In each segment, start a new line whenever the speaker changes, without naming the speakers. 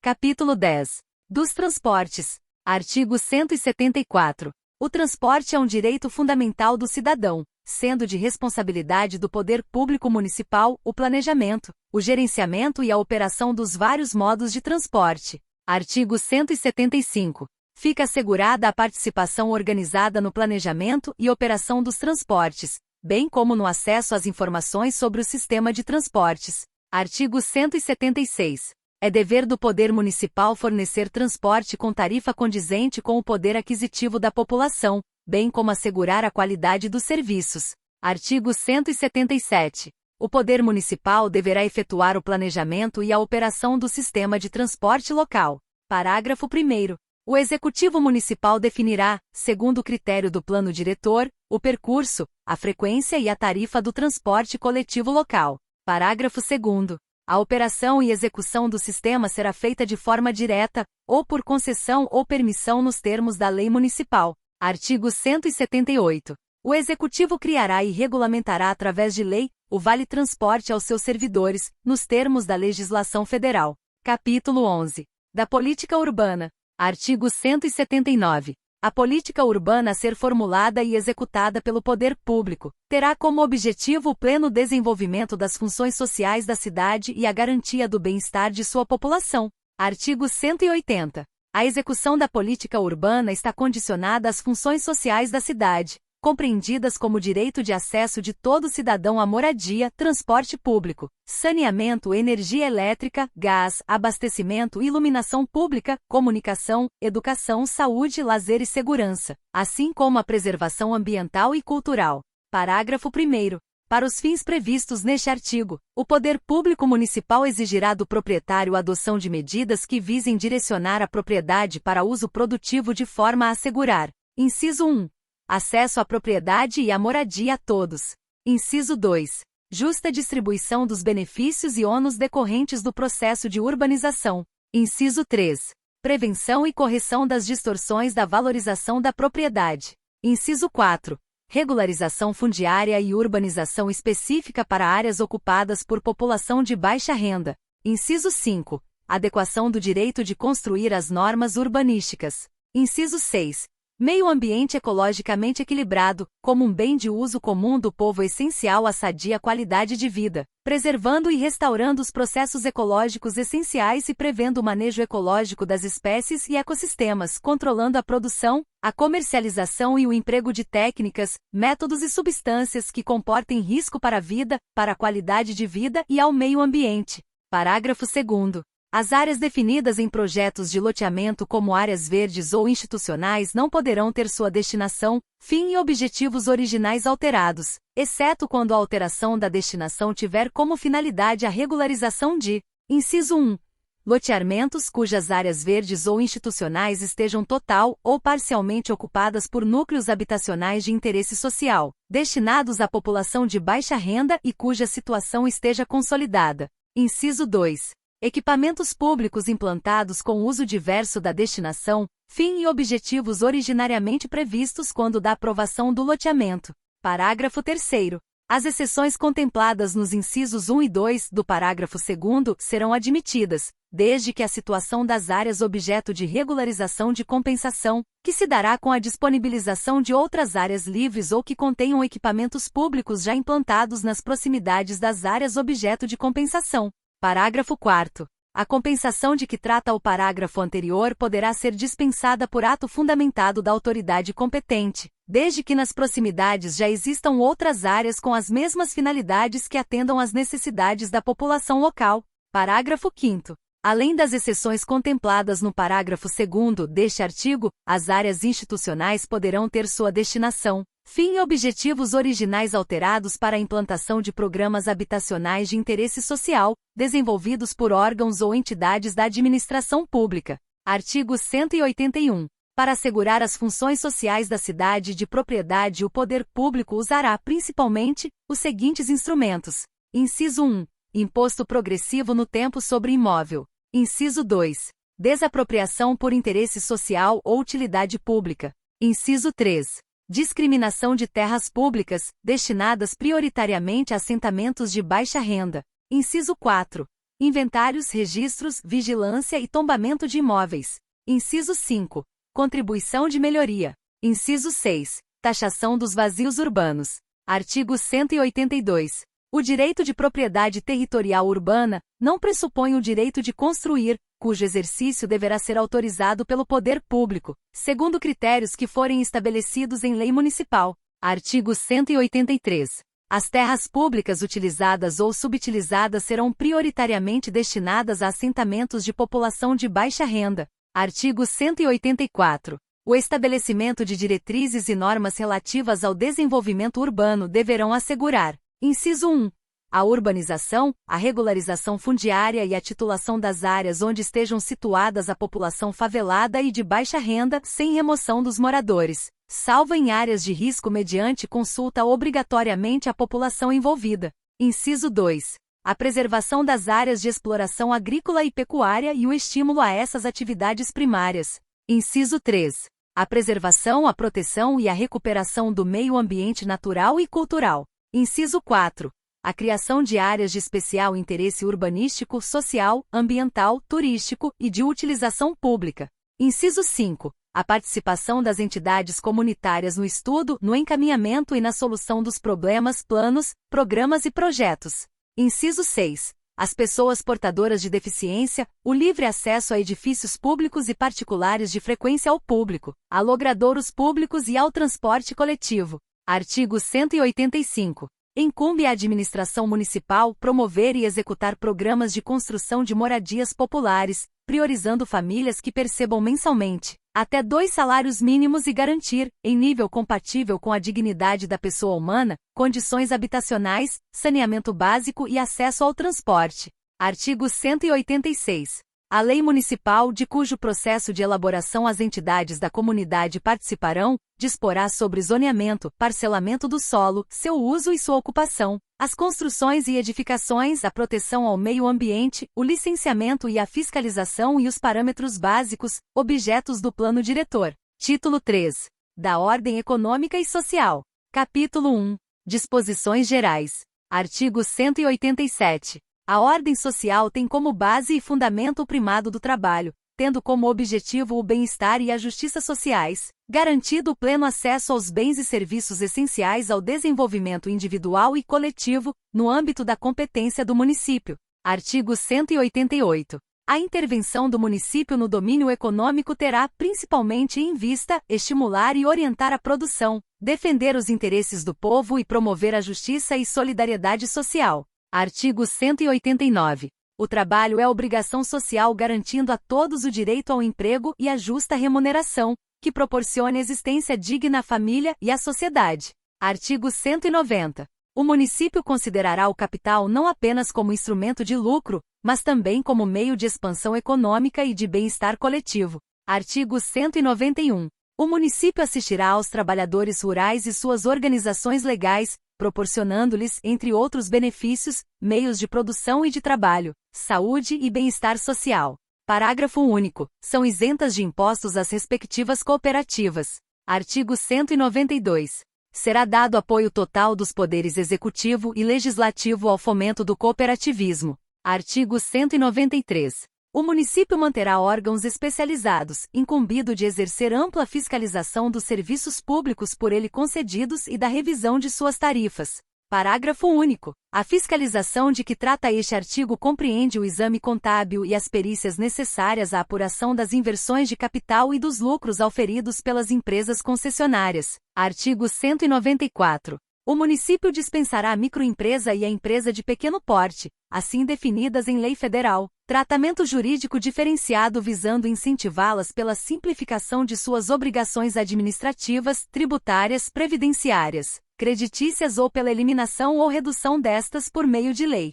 Capítulo 10. Dos transportes. Artigo 174. O transporte é um direito fundamental do cidadão, sendo de responsabilidade do poder público municipal o planejamento, o gerenciamento e a operação dos vários modos de transporte. Artigo 175. Fica assegurada a participação organizada no planejamento e operação dos transportes, bem como no acesso às informações sobre o sistema de transportes. Artigo 176. É dever do poder municipal fornecer transporte com tarifa condizente com o poder aquisitivo da população, bem como assegurar a qualidade dos serviços. Artigo 177. O poder municipal deverá efetuar o planejamento e a operação do sistema de transporte local. Parágrafo 1º. O Executivo Municipal definirá, segundo o critério do Plano Diretor, o percurso, a frequência e a tarifa do transporte coletivo local. Parágrafo 2º. A operação e execução do sistema será feita de forma direta, ou por concessão ou permissão nos termos da Lei Municipal. Artigo 178. O Executivo criará e regulamentará através de lei, o Vale Transporte aos seus servidores, nos termos da legislação federal. Capítulo 11. Da Política Urbana. Artigo 179. A política urbana a ser formulada e executada pelo poder público terá como objetivo o pleno desenvolvimento das funções sociais da cidade e a garantia do bem-estar de sua população. Artigo 180. A execução da política urbana está condicionada às funções sociais da cidade, compreendidas como direito de acesso de todo cidadão à moradia, transporte público, saneamento, energia elétrica, gás, abastecimento, iluminação pública, comunicação, educação, saúde, lazer e segurança, assim como a preservação ambiental e cultural. Parágrafo 1º. Para os fins previstos neste artigo, o poder público municipal exigirá do proprietário a adoção de medidas que visem direcionar a propriedade para uso produtivo de forma a assegurar: inciso 1. Acesso à propriedade e à moradia a todos. Inciso 2. Justa distribuição dos benefícios e ônus decorrentes do processo de urbanização. Inciso 3. Prevenção e correção das distorções da valorização da propriedade. Inciso 4. Regularização fundiária e urbanização específica para áreas ocupadas por população de baixa renda. Inciso 5. Adequação do direito de construir às normas urbanísticas. Inciso 6. Meio ambiente ecologicamente equilibrado, como um bem de uso comum do povo essencial à sadia qualidade de vida, preservando e restaurando os processos ecológicos essenciais e prevendo o manejo ecológico das espécies e ecossistemas, controlando a produção, a comercialização e o emprego de técnicas, métodos e substâncias que comportem risco para a vida, para a qualidade de vida e ao meio ambiente. Parágrafo 2º. As áreas definidas em projetos de loteamento como áreas verdes ou institucionais não poderão ter sua destinação, fim e objetivos originais alterados, exceto quando a alteração da destinação tiver como finalidade a regularização de: inciso 1. Loteamentos cujas áreas verdes ou institucionais estejam total ou parcialmente ocupadas por núcleos habitacionais de interesse social, destinados à população de baixa renda e cuja situação esteja consolidada. Inciso 2. Equipamentos públicos implantados com uso diverso da destinação, fim e objetivos originariamente previstos quando da aprovação do loteamento. Parágrafo 3º. As exceções contempladas nos incisos 1 e 2 do parágrafo 2º serão admitidas, desde que a situação das áreas objeto de regularização de compensação, que se dará com a disponibilização de outras áreas livres ou que contenham equipamentos públicos já implantados nas proximidades das áreas objeto de compensação. Parágrafo 4º. A compensação de que trata o parágrafo anterior poderá ser dispensada por ato fundamentado da autoridade competente, desde que nas proximidades já existam outras áreas com as mesmas finalidades que atendam às necessidades da população local. Parágrafo 5º. Além das exceções contempladas no parágrafo 2º deste artigo, as áreas institucionais poderão ter sua destinação, fim e objetivos originais alterados para a implantação de programas habitacionais de interesse social, desenvolvidos por órgãos ou entidades da administração pública. Artigo 181. Para assegurar as funções sociais da cidade de propriedade, o poder público usará principalmente os seguintes instrumentos. Inciso 1. Imposto progressivo no tempo sobre imóvel. Inciso 2. Desapropriação por interesse social ou utilidade pública. Inciso 3. Discriminação de terras públicas, destinadas prioritariamente a assentamentos de baixa renda. Inciso 4. inventários, registros, vigilância e tombamento de imóveis. Inciso 5. Contribuição de melhoria. Inciso 6. Taxação dos vazios urbanos. Artigo 182. O direito de propriedade territorial urbana não pressupõe o direito de construir, cujo exercício deverá ser autorizado pelo poder público, segundo critérios que forem estabelecidos em lei municipal. Artigo 183. As terras públicas utilizadas ou subutilizadas serão prioritariamente destinadas a assentamentos de população de baixa renda. Artigo 184. O estabelecimento de diretrizes e normas relativas ao desenvolvimento urbano deverão assegurar: inciso 1. A urbanização, a regularização fundiária e a titulação das áreas onde estejam situadas a população favelada e de baixa renda, sem remoção dos moradores, salvo em áreas de risco mediante consulta obrigatoriamente à população envolvida. Inciso 2. A preservação das áreas de exploração agrícola e pecuária e o estímulo a essas atividades primárias. Inciso 3. A preservação, a proteção e a recuperação do meio ambiente natural e cultural. Inciso 4. A criação de áreas de especial interesse urbanístico, social, ambiental, turístico e de utilização pública. Inciso 5. A participação das entidades comunitárias no estudo, no encaminhamento e na solução dos problemas, planos, programas e projetos. Inciso 6. As pessoas portadoras de deficiência, o livre acesso a edifícios públicos e particulares de frequência ao público, a logradouros públicos e ao transporte coletivo. Artigo 185. Incumbe à administração municipal promover e executar programas de construção de moradias populares, priorizando famílias que percebam mensalmente até 2 salários mínimos e garantir, em nível compatível com a dignidade da pessoa humana, condições habitacionais, saneamento básico e acesso ao transporte. Artigo 186. A lei municipal, de cujo processo de elaboração as entidades da comunidade participarão, disporá sobre zoneamento, parcelamento do solo, seu uso e sua ocupação, as construções e edificações, a proteção ao meio ambiente, o licenciamento e a fiscalização e os parâmetros básicos, objetos do plano diretor. Título 3. Da Ordem Econômica e Social. Capítulo 1. Disposições Gerais. Artigo 187. A ordem social tem como base e fundamento o primado do trabalho, tendo como objetivo o bem-estar e a justiça sociais, garantido o pleno acesso aos bens e serviços essenciais ao desenvolvimento individual e coletivo, no âmbito da competência do município. Artigo 188. A intervenção do município no domínio econômico terá, principalmente em vista, estimular e orientar a produção, defender os interesses do povo e promover a justiça e solidariedade social. Artigo 189. O trabalho é obrigação social garantindo a todos o direito ao emprego e à justa remuneração, que proporcione existência digna à família e à sociedade. Artigo 190. O município considerará o capital não apenas como instrumento de lucro, mas também como meio de expansão econômica e de bem-estar coletivo. Artigo 191. O município assistirá aos trabalhadores rurais e suas organizações legais, proporcionando-lhes, entre outros benefícios, meios de produção e de trabalho, saúde e bem-estar social. Parágrafo único. São isentas de impostos as respectivas cooperativas. Artigo 192. Será dado apoio total dos poderes executivo e legislativo ao fomento do cooperativismo. Artigo 193. O município manterá órgãos especializados, incumbido de exercer ampla fiscalização dos serviços públicos por ele concedidos e da revisão de suas tarifas. Parágrafo único. A fiscalização de que trata este artigo compreende o exame contábil e as perícias necessárias à apuração das inversões de capital e dos lucros auferidos pelas empresas concessionárias. Artigo 194. O município dispensará a microempresa e a empresa de pequeno porte, assim definidas em lei federal, tratamento jurídico diferenciado visando incentivá-las pela simplificação de suas obrigações administrativas, tributárias, previdenciárias, creditícias ou pela eliminação ou redução destas por meio de lei.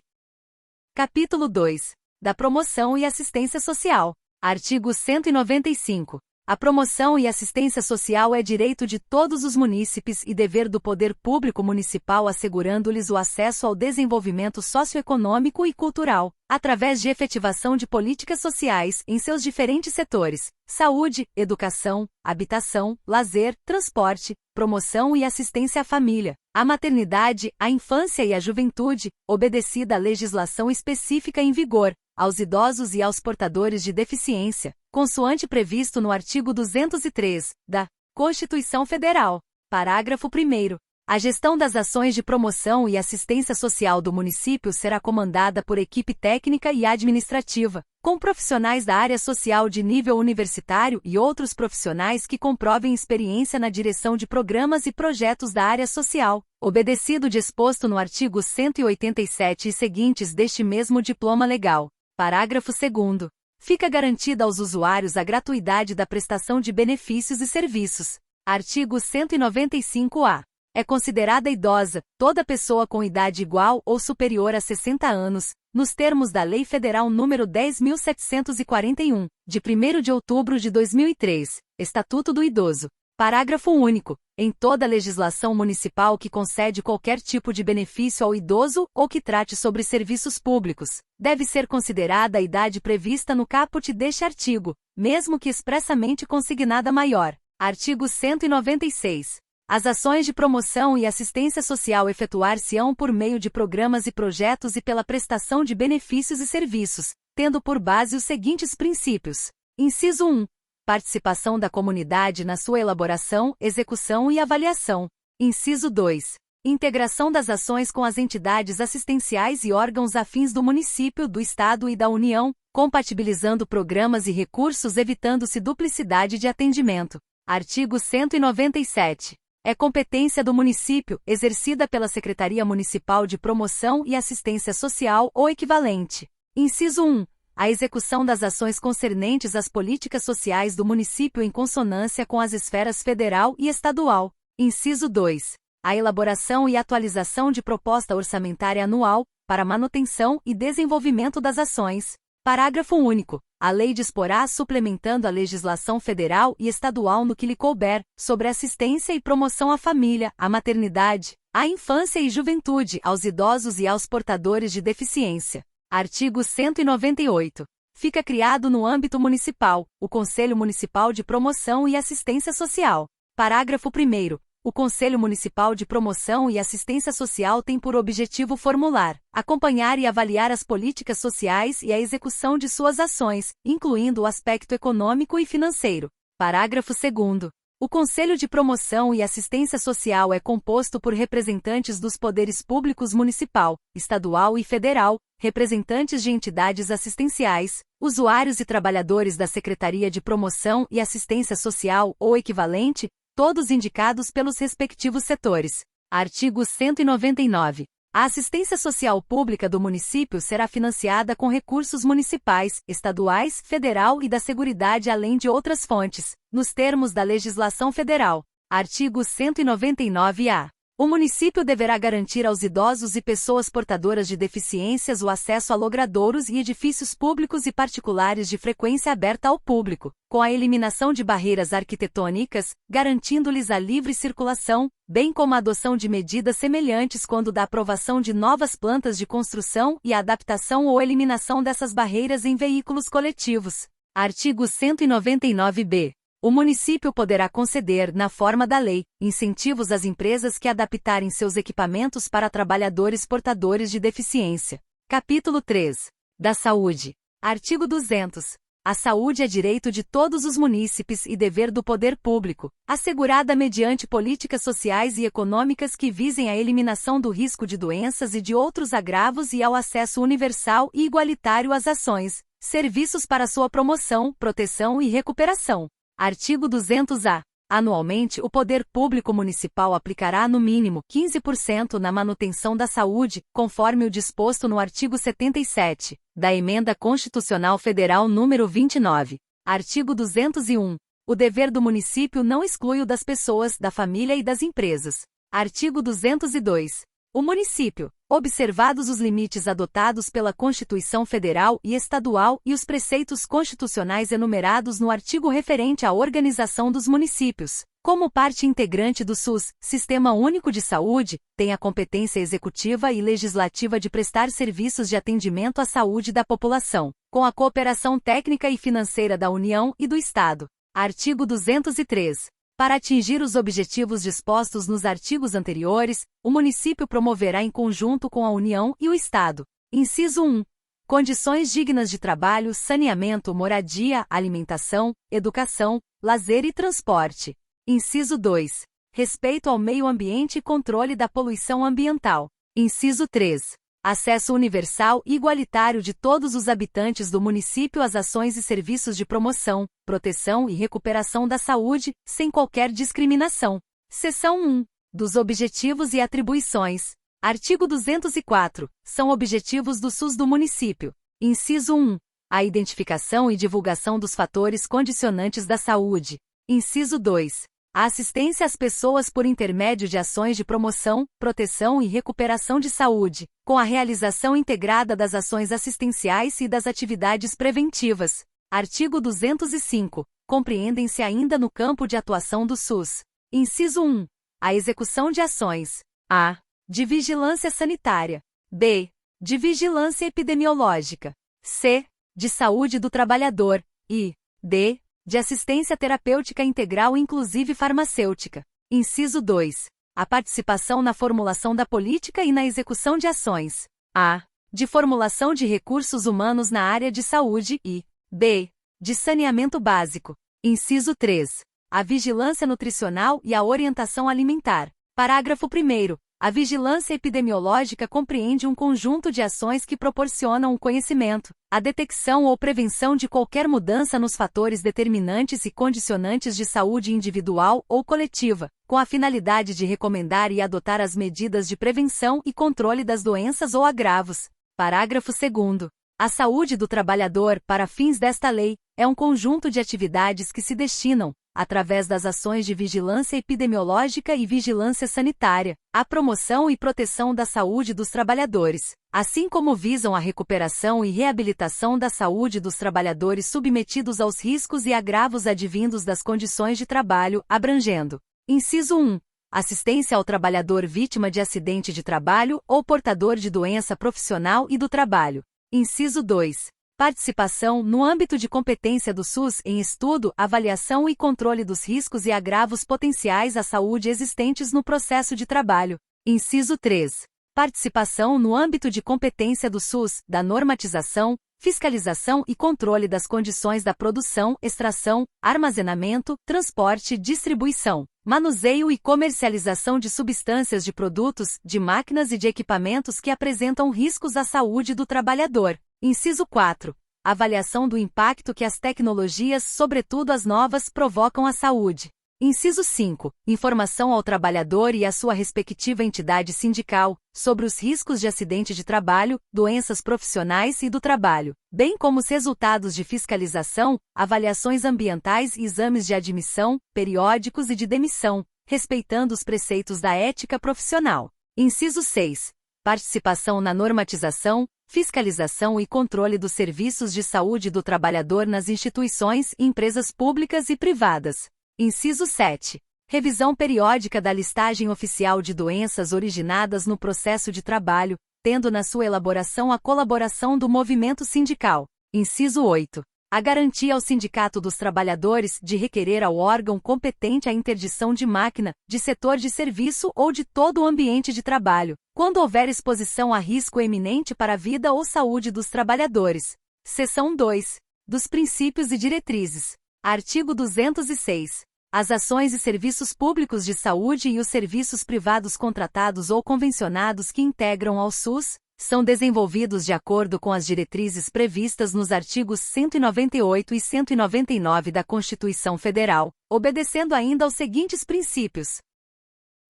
Capítulo 2. Da promoção e assistência social. Artigo 195. A promoção e assistência social é direito de todos os munícipes e dever do poder público municipal assegurando-lhes o acesso ao desenvolvimento socioeconômico e cultural, através de efetivação de políticas sociais em seus diferentes setores: saúde, educação, habitação, lazer, transporte, promoção e assistência à família, à maternidade, à infância e à juventude, obedecida à legislação específica em vigor, aos idosos e aos portadores de deficiência, consoante previsto no artigo 203 da Constituição Federal. Parágrafo 1º. A gestão das ações de promoção e assistência social do município será comandada por equipe técnica e administrativa, com profissionais da área social de nível universitário e outros profissionais que comprovem experiência na direção de programas e projetos da área social, obedecido o disposto no artigo 187 e seguintes deste mesmo diploma legal. Parágrafo 2º. Fica garantida aos usuários a gratuidade da prestação de benefícios e serviços. Artigo 195-A. É considerada idosa toda pessoa com idade igual ou superior a 60 anos, nos termos da Lei Federal nº 10.741, de 1º de outubro de 2003, Estatuto do Idoso. Parágrafo único. Em toda legislação municipal que concede qualquer tipo de benefício ao idoso ou que trate sobre serviços públicos, deve ser considerada a idade prevista no caput deste artigo, mesmo que expressamente consignada maior. Artigo 196. As ações de promoção e assistência social efetuar-se-ão por meio de programas e projetos e pela prestação de benefícios e serviços, tendo por base os seguintes princípios. Inciso 1. Participação da comunidade na sua elaboração, execução e avaliação. Inciso 2. Integração das ações com as entidades assistenciais e órgãos afins do município, do Estado e da União, compatibilizando programas e recursos evitando-se duplicidade de atendimento. Artigo 197. É competência do município, exercida pela Secretaria Municipal de Promoção e Assistência Social ou equivalente. Inciso 1. A execução das ações concernentes às políticas sociais do município em consonância com as esferas federal e estadual. Inciso 2. A elaboração e atualização de proposta orçamentária anual, para manutenção e desenvolvimento das ações. Parágrafo único. A lei disporá suplementando a legislação federal e estadual no que lhe couber, sobre assistência e promoção à família, à maternidade, à infância e juventude, aos idosos e aos portadores de deficiência. Artigo 198. Fica criado no âmbito municipal, o Conselho Municipal de Promoção e Assistência Social. Parágrafo 1º. O Conselho Municipal de Promoção e Assistência Social tem por objetivo formular, acompanhar e avaliar as políticas sociais e a execução de suas ações, incluindo o aspecto econômico e financeiro. Parágrafo 2º. O Conselho de Promoção e Assistência Social é composto por representantes dos poderes públicos municipal, estadual e federal, representantes de entidades assistenciais, usuários e trabalhadores da Secretaria de Promoção e Assistência Social ou equivalente, todos indicados pelos respectivos setores. Artigo 199. A assistência social pública do município será financiada com recursos municipais, estaduais, federal e da Seguridade além de outras fontes, nos termos da legislação federal. Artigo 199-A. O município deverá garantir aos idosos e pessoas portadoras de deficiências o acesso a logradouros e edifícios públicos e particulares de frequência aberta ao público, com a eliminação de barreiras arquitetônicas, garantindo-lhes a livre circulação, bem como a adoção de medidas semelhantes quando da aprovação de novas plantas de construção e a adaptação ou eliminação dessas barreiras em veículos coletivos. Artigo 199-B. O município poderá conceder, na forma da lei, incentivos às empresas que adaptarem seus equipamentos para trabalhadores portadores de deficiência. Capítulo 3. Da Saúde. Artigo 200. A saúde é direito de todos os munícipes e dever do poder público, assegurada mediante políticas sociais e econômicas que visem a eliminação do risco de doenças e de outros agravos e ao acesso universal e igualitário às ações, serviços para sua promoção, proteção e recuperação. Artigo 200-A. Anualmente, o poder público municipal aplicará no mínimo 15% na manutenção da saúde, conforme o disposto no artigo 77 da Emenda Constitucional Federal nº 29. Artigo 201. O dever do município não exclui o das pessoas, da família e das empresas. Artigo 202. O município, observados os limites adotados pela Constituição Federal e Estadual e os preceitos constitucionais enumerados no artigo referente à organização dos municípios, como parte integrante do SUS, Sistema Único de Saúde, tem a competência executiva e legislativa de prestar serviços de atendimento à saúde da população, com a cooperação técnica e financeira da União e do Estado. Artigo 203. Para atingir os objetivos dispostos nos artigos anteriores, o município promoverá em conjunto com a União e o Estado. Inciso 1. Condições dignas de trabalho, saneamento, moradia, alimentação, educação, lazer e transporte. Inciso 2. Respeito ao meio ambiente e controle da poluição ambiental. Inciso 3. Acesso universal e igualitário de todos os habitantes do município às ações e serviços de promoção, proteção e recuperação da saúde, sem qualquer discriminação. Seção 1. Dos objetivos e atribuições. Artigo 204. São objetivos do SUS do município. Inciso 1. A identificação e divulgação dos fatores condicionantes da saúde. Inciso 2. A assistência às pessoas por intermédio de ações de promoção, proteção e recuperação de saúde, com a realização integrada das ações assistenciais e das atividades preventivas. Artigo 205. Compreendem-se ainda no campo de atuação do SUS. Inciso 1. A execução de ações. A. De vigilância sanitária. B. De vigilância epidemiológica. C. De saúde do trabalhador. E. D. De assistência terapêutica integral inclusive farmacêutica. Inciso 2. A participação na formulação da política e na execução de ações. A. De formulação de recursos humanos na área de saúde e B. De saneamento básico. Inciso 3. A vigilância nutricional e a orientação alimentar. Parágrafo 1º. A vigilância epidemiológica compreende um conjunto de ações que proporcionam o conhecimento, a detecção ou prevenção de qualquer mudança nos fatores determinantes e condicionantes de saúde individual ou coletiva, com a finalidade de recomendar e adotar as medidas de prevenção e controle das doenças ou agravos. Parágrafo 2º. A saúde do trabalhador, para fins desta lei, é um conjunto de atividades que se destinam, através das ações de vigilância epidemiológica e vigilância sanitária, à promoção e proteção da saúde dos trabalhadores, assim como visam a recuperação e reabilitação da saúde dos trabalhadores submetidos aos riscos e agravos advindos das condições de trabalho, abrangendo. Inciso 1. Assistência ao trabalhador vítima de acidente de trabalho ou portador de doença profissional e do trabalho. Inciso 2. Participação, no âmbito de competência do SUS, em estudo, avaliação e controle dos riscos e agravos potenciais à saúde existentes no processo de trabalho. Inciso 3. Participação, no âmbito de competência do SUS, da normatização, fiscalização e controle das condições da produção, extração, armazenamento, transporte, distribuição, manuseio e comercialização de substâncias de produtos, de máquinas e de equipamentos que apresentam riscos à saúde do trabalhador. Inciso 4. Avaliação do impacto que as tecnologias, sobretudo as novas, provocam à saúde. Inciso 5. Informação ao trabalhador e à sua respectiva entidade sindical, sobre os riscos de acidente de trabalho, doenças profissionais e do trabalho, bem como os resultados de fiscalização, avaliações ambientais e exames de admissão, periódicos e de demissão, respeitando os preceitos da ética profissional. Inciso 6. Participação na normatização, fiscalização e controle dos serviços de saúde do trabalhador nas instituições, empresas públicas e privadas. Inciso 7. Revisão periódica da listagem oficial de doenças originadas no processo de trabalho, tendo na sua elaboração a colaboração do movimento sindical. Inciso 8. A garantia ao Sindicato dos Trabalhadores de requerer ao órgão competente a interdição de máquina, de setor de serviço ou de todo o ambiente de trabalho, quando houver exposição a risco eminente para a vida ou saúde dos trabalhadores. Seção 2. Dos princípios e diretrizes. Artigo 206. As ações e serviços públicos de saúde e os serviços privados contratados ou convencionados que integram ao SUS, são desenvolvidos de acordo com as diretrizes previstas nos artigos 198 e 199 da Constituição Federal, obedecendo ainda aos seguintes princípios.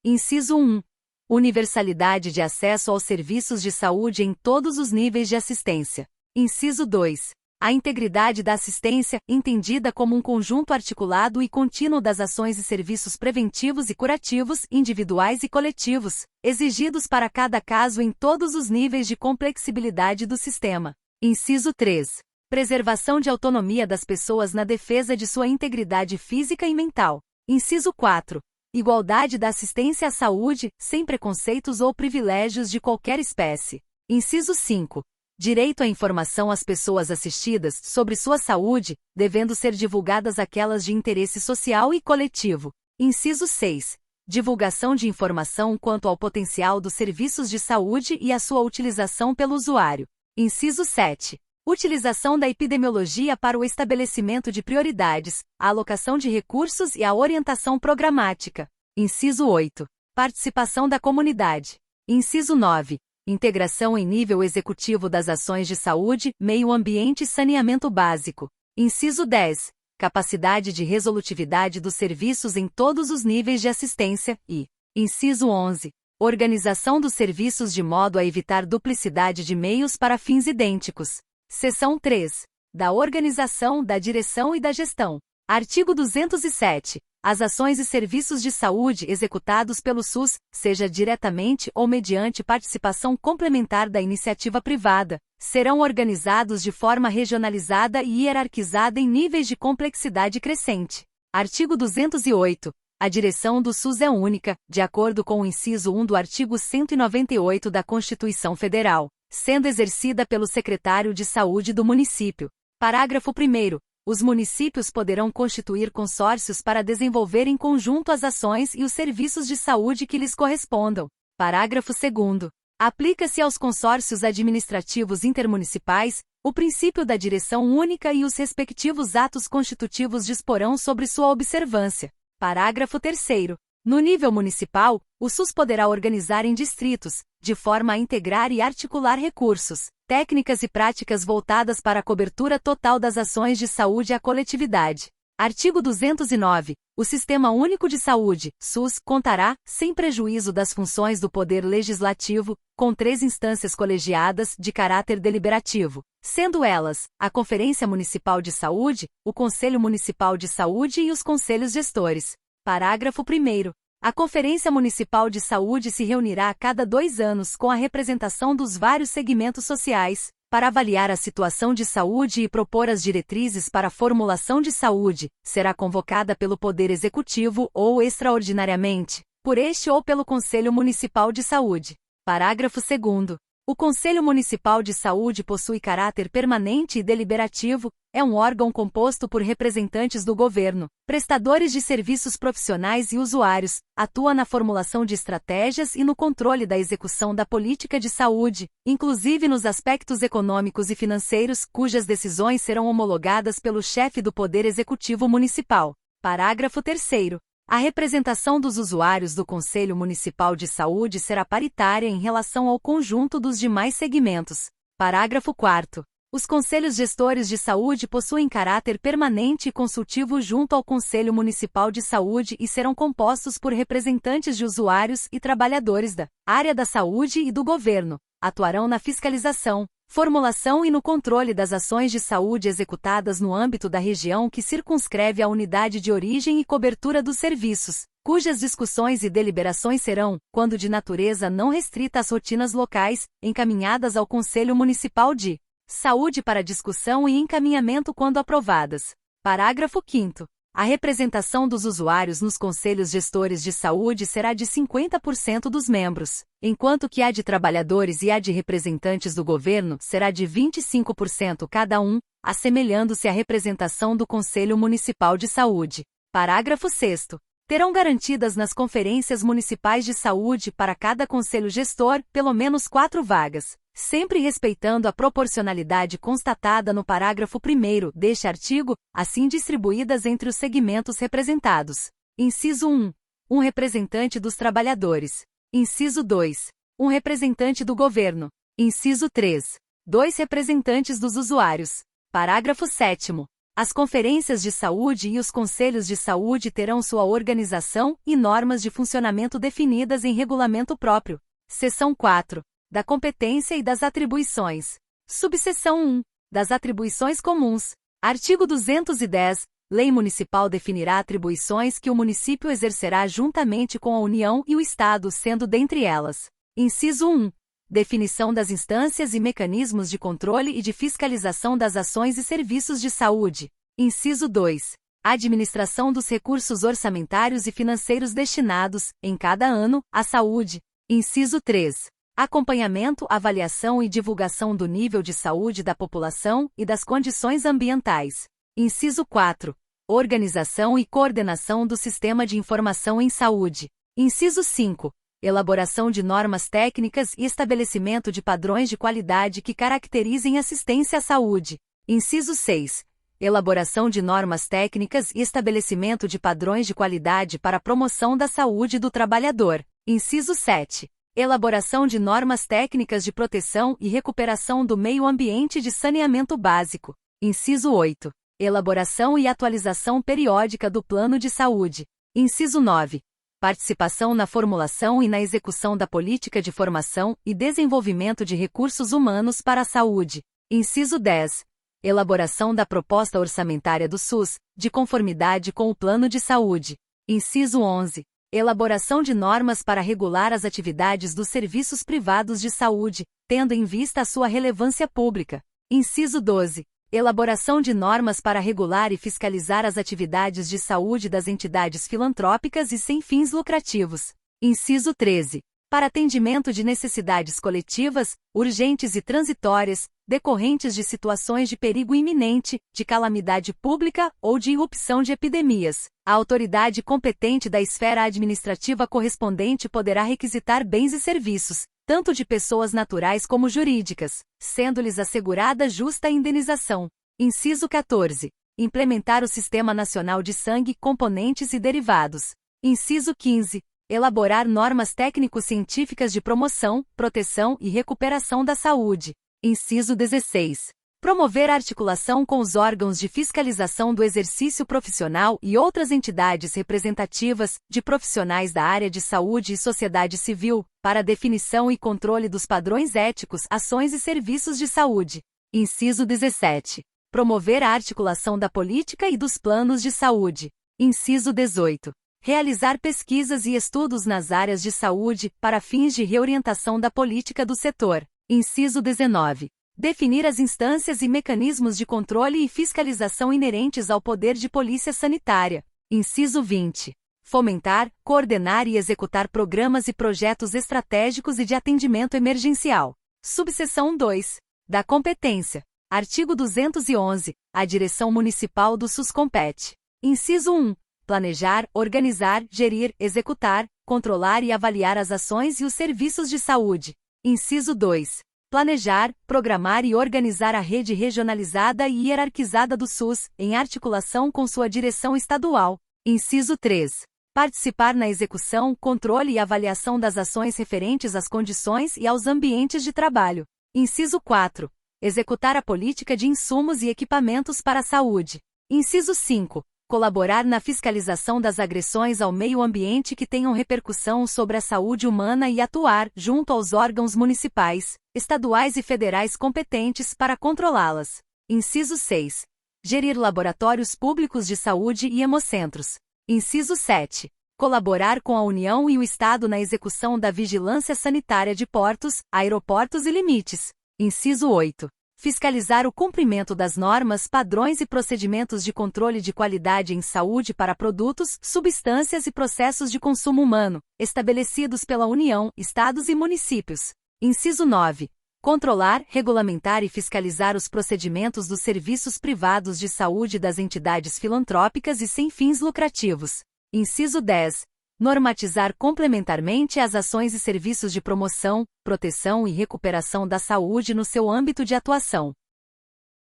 Inciso 1. Universalidade de acesso aos serviços de saúde em todos os níveis de assistência. Inciso 2. A integridade da assistência, entendida como um conjunto articulado e contínuo das ações e serviços preventivos e curativos, individuais e coletivos, exigidos para cada caso em todos os níveis de complexibilidade do sistema. Inciso 3. Preservação de autonomia das pessoas na defesa de sua integridade física e mental. Inciso 4. Igualdade da assistência à saúde, sem preconceitos ou privilégios de qualquer espécie. Inciso 5. Direito à informação às pessoas assistidas sobre sua saúde, devendo ser divulgadas aquelas de interesse social e coletivo. Inciso 6. Divulgação de informação quanto ao potencial dos serviços de saúde e a sua utilização pelo usuário. Inciso 7. Utilização da epidemiologia para o estabelecimento de prioridades, a alocação de recursos e a orientação programática. Inciso 8. Participação da comunidade. Inciso 9. Integração em nível executivo das ações de saúde, meio ambiente e saneamento básico. Inciso 10. Capacidade de resolutividade dos serviços em todos os níveis de assistência e, inciso 11. Organização dos serviços de modo a evitar duplicidade de meios para fins idênticos. Seção 3. Da organização, da direção e da gestão. Artigo 207. As ações e serviços de saúde executados pelo SUS, seja diretamente ou mediante participação complementar da iniciativa privada, serão organizados de forma regionalizada e hierarquizada em níveis de complexidade crescente. Artigo 208. A direção do SUS é única, de acordo com o inciso 1 do artigo 198 da Constituição Federal, sendo exercida pelo secretário de Saúde do município. Parágrafo 1º. Os municípios poderão constituir consórcios para desenvolver em conjunto as ações e os serviços de saúde que lhes correspondam. Parágrafo 2º. Aplica-se aos consórcios administrativos intermunicipais o princípio da direção única e os respectivos atos constitutivos disporão sobre sua observância. Parágrafo 3º. No nível municipal, o SUS poderá organizar em distritos, de forma a integrar e articular recursos, técnicas e práticas voltadas para a cobertura total das ações de saúde à coletividade. Artigo 209. O Sistema Único de Saúde, SUS, contará, sem prejuízo das funções do Poder Legislativo, com 3 instâncias colegiadas de caráter deliberativo, sendo elas, a Conferência Municipal de Saúde, o Conselho Municipal de Saúde e os Conselhos Gestores. Parágrafo 1º. A Conferência Municipal de Saúde se reunirá a cada 2 anos com a representação dos vários segmentos sociais, para avaliar a situação de saúde e propor as diretrizes para a formulação de saúde. Será convocada pelo Poder Executivo ou, extraordinariamente, por este ou pelo Conselho Municipal de Saúde. Parágrafo 2º. O Conselho Municipal de Saúde possui caráter permanente e deliberativo, é um órgão composto por representantes do governo, prestadores de serviços profissionais e usuários, atua na formulação de estratégias e no controle da execução da política de saúde, inclusive nos aspectos econômicos e financeiros, cujas decisões serão homologadas pelo chefe do Poder Executivo Municipal. Parágrafo 3º. A representação dos usuários do Conselho Municipal de Saúde será paritária em relação ao conjunto dos demais segmentos. Parágrafo 4º. Os conselhos gestores de saúde possuem caráter permanente e consultivo junto ao Conselho Municipal de Saúde e serão compostos por representantes de usuários e trabalhadores da área da saúde e do governo. Atuarão na fiscalização, formulação e no controle das ações de saúde executadas no âmbito da região que circunscreve a unidade de origem e cobertura dos serviços, cujas discussões e deliberações serão, quando de natureza não restrita às rotinas locais, encaminhadas ao Conselho Municipal de Saúde para discussão e encaminhamento quando aprovadas. Parágrafo 5º. A representação dos usuários nos conselhos gestores de saúde será de 50% dos membros, enquanto que a de trabalhadores e a de representantes do governo será de 25% cada um, assemelhando-se à representação do Conselho Municipal de Saúde. Parágrafo 6º. Terão garantidas nas conferências municipais de saúde para cada conselho gestor pelo menos 4 vagas, sempre respeitando a proporcionalidade constatada no parágrafo 1º deste artigo, assim distribuídas entre os segmentos representados. Inciso 1. Um representante dos trabalhadores. Inciso 2. Um representante do governo. Inciso 3. 2 representantes dos usuários. Parágrafo 7º. As conferências de saúde e os conselhos de saúde terão sua organização e normas de funcionamento definidas em regulamento próprio. Seção 4. Da competência e das atribuições. Subseção 1. das atribuições comuns. Artigo 210. Lei municipal definirá atribuições que o município exercerá juntamente com a União e o Estado, sendo dentre elas: inciso 1. Definição das instâncias e mecanismos de controle e de fiscalização das ações e serviços de saúde. Inciso 2. Administração dos recursos orçamentários e financeiros destinados, em cada ano, à saúde. Inciso 3. Acompanhamento, avaliação e divulgação do nível de saúde da população e das condições ambientais. Inciso 4. Organização e coordenação do Sistema de Informação em Saúde. Inciso 5. Elaboração de normas técnicas e estabelecimento de padrões de qualidade que caracterizem assistência à saúde. Inciso 6. Elaboração de normas técnicas e estabelecimento de padrões de qualidade para a promoção da saúde do trabalhador. Inciso 7. Elaboração de normas técnicas de proteção e recuperação do meio ambiente de saneamento básico. Inciso 8. Elaboração e atualização periódica do plano de saúde. Inciso 9. Participação na formulação e na execução da política de formação e desenvolvimento de recursos humanos para a saúde. Inciso 10. Elaboração da proposta orçamentária do SUS, de conformidade com o plano de saúde. Inciso 11. Elaboração de normas para regular as atividades dos serviços privados de saúde, tendo em vista a sua relevância pública. Inciso 12. Elaboração de normas para regular e fiscalizar as atividades de saúde das entidades filantrópicas e sem fins lucrativos. Inciso 13. Para atendimento de necessidades coletivas, urgentes e transitórias, decorrentes de situações de perigo iminente, de calamidade pública ou de irrupção de epidemias, a autoridade competente da esfera administrativa correspondente poderá requisitar bens e serviços, tanto de pessoas naturais como jurídicas, sendo-lhes assegurada justa indenização. Inciso 14. Implementar o Sistema Nacional de Sangue, Componentes e Derivados. Inciso 15. Elaborar normas técnico-científicas de promoção, proteção e recuperação da saúde. Inciso 16. Promover a articulação com os órgãos de fiscalização do exercício profissional e outras entidades representativas, de profissionais da área de saúde e sociedade civil, para definição e controle dos padrões éticos, ações e serviços de saúde. Inciso 17. Promover a articulação da política e dos planos de saúde. Inciso 18. Realizar pesquisas e estudos nas áreas de saúde, para fins de reorientação da política do setor. Inciso 19. Definir as instâncias e mecanismos de controle e fiscalização inerentes ao poder de polícia sanitária. Inciso 20. Fomentar, coordenar e executar programas e projetos estratégicos e de atendimento emergencial. Subseção 2. Da competência. Artigo 211. A direção municipal do SUS compete. Inciso 1. Planejar, organizar, gerir, executar, controlar e avaliar as ações e os serviços de saúde. Inciso 2. Planejar, programar e organizar a rede regionalizada e hierarquizada do SUS, em articulação com sua direção estadual. Inciso 3. Participar na execução, controle e avaliação das ações referentes às condições e aos ambientes de trabalho. Inciso 4. Executar a política de insumos e equipamentos para a saúde. Inciso 5. Colaborar na fiscalização das agressões ao meio ambiente que tenham repercussão sobre a saúde humana e atuar, junto aos órgãos municipais, estaduais e federais competentes para controlá-las. Inciso 6. Gerir laboratórios públicos de saúde e hemocentros. Inciso 7. Colaborar com a União e o Estado na execução da vigilância sanitária de portos, aeroportos e limites. Inciso 8. Fiscalizar o cumprimento das normas, padrões e procedimentos de controle de qualidade em saúde para produtos, substâncias e processos de consumo humano, estabelecidos pela União, Estados e municípios. Inciso 9. Controlar, regulamentar e fiscalizar os procedimentos dos serviços privados de saúde das entidades filantrópicas e sem fins lucrativos. Inciso 10. Normatizar complementarmente as ações e serviços de promoção, proteção e recuperação da saúde no seu âmbito de atuação.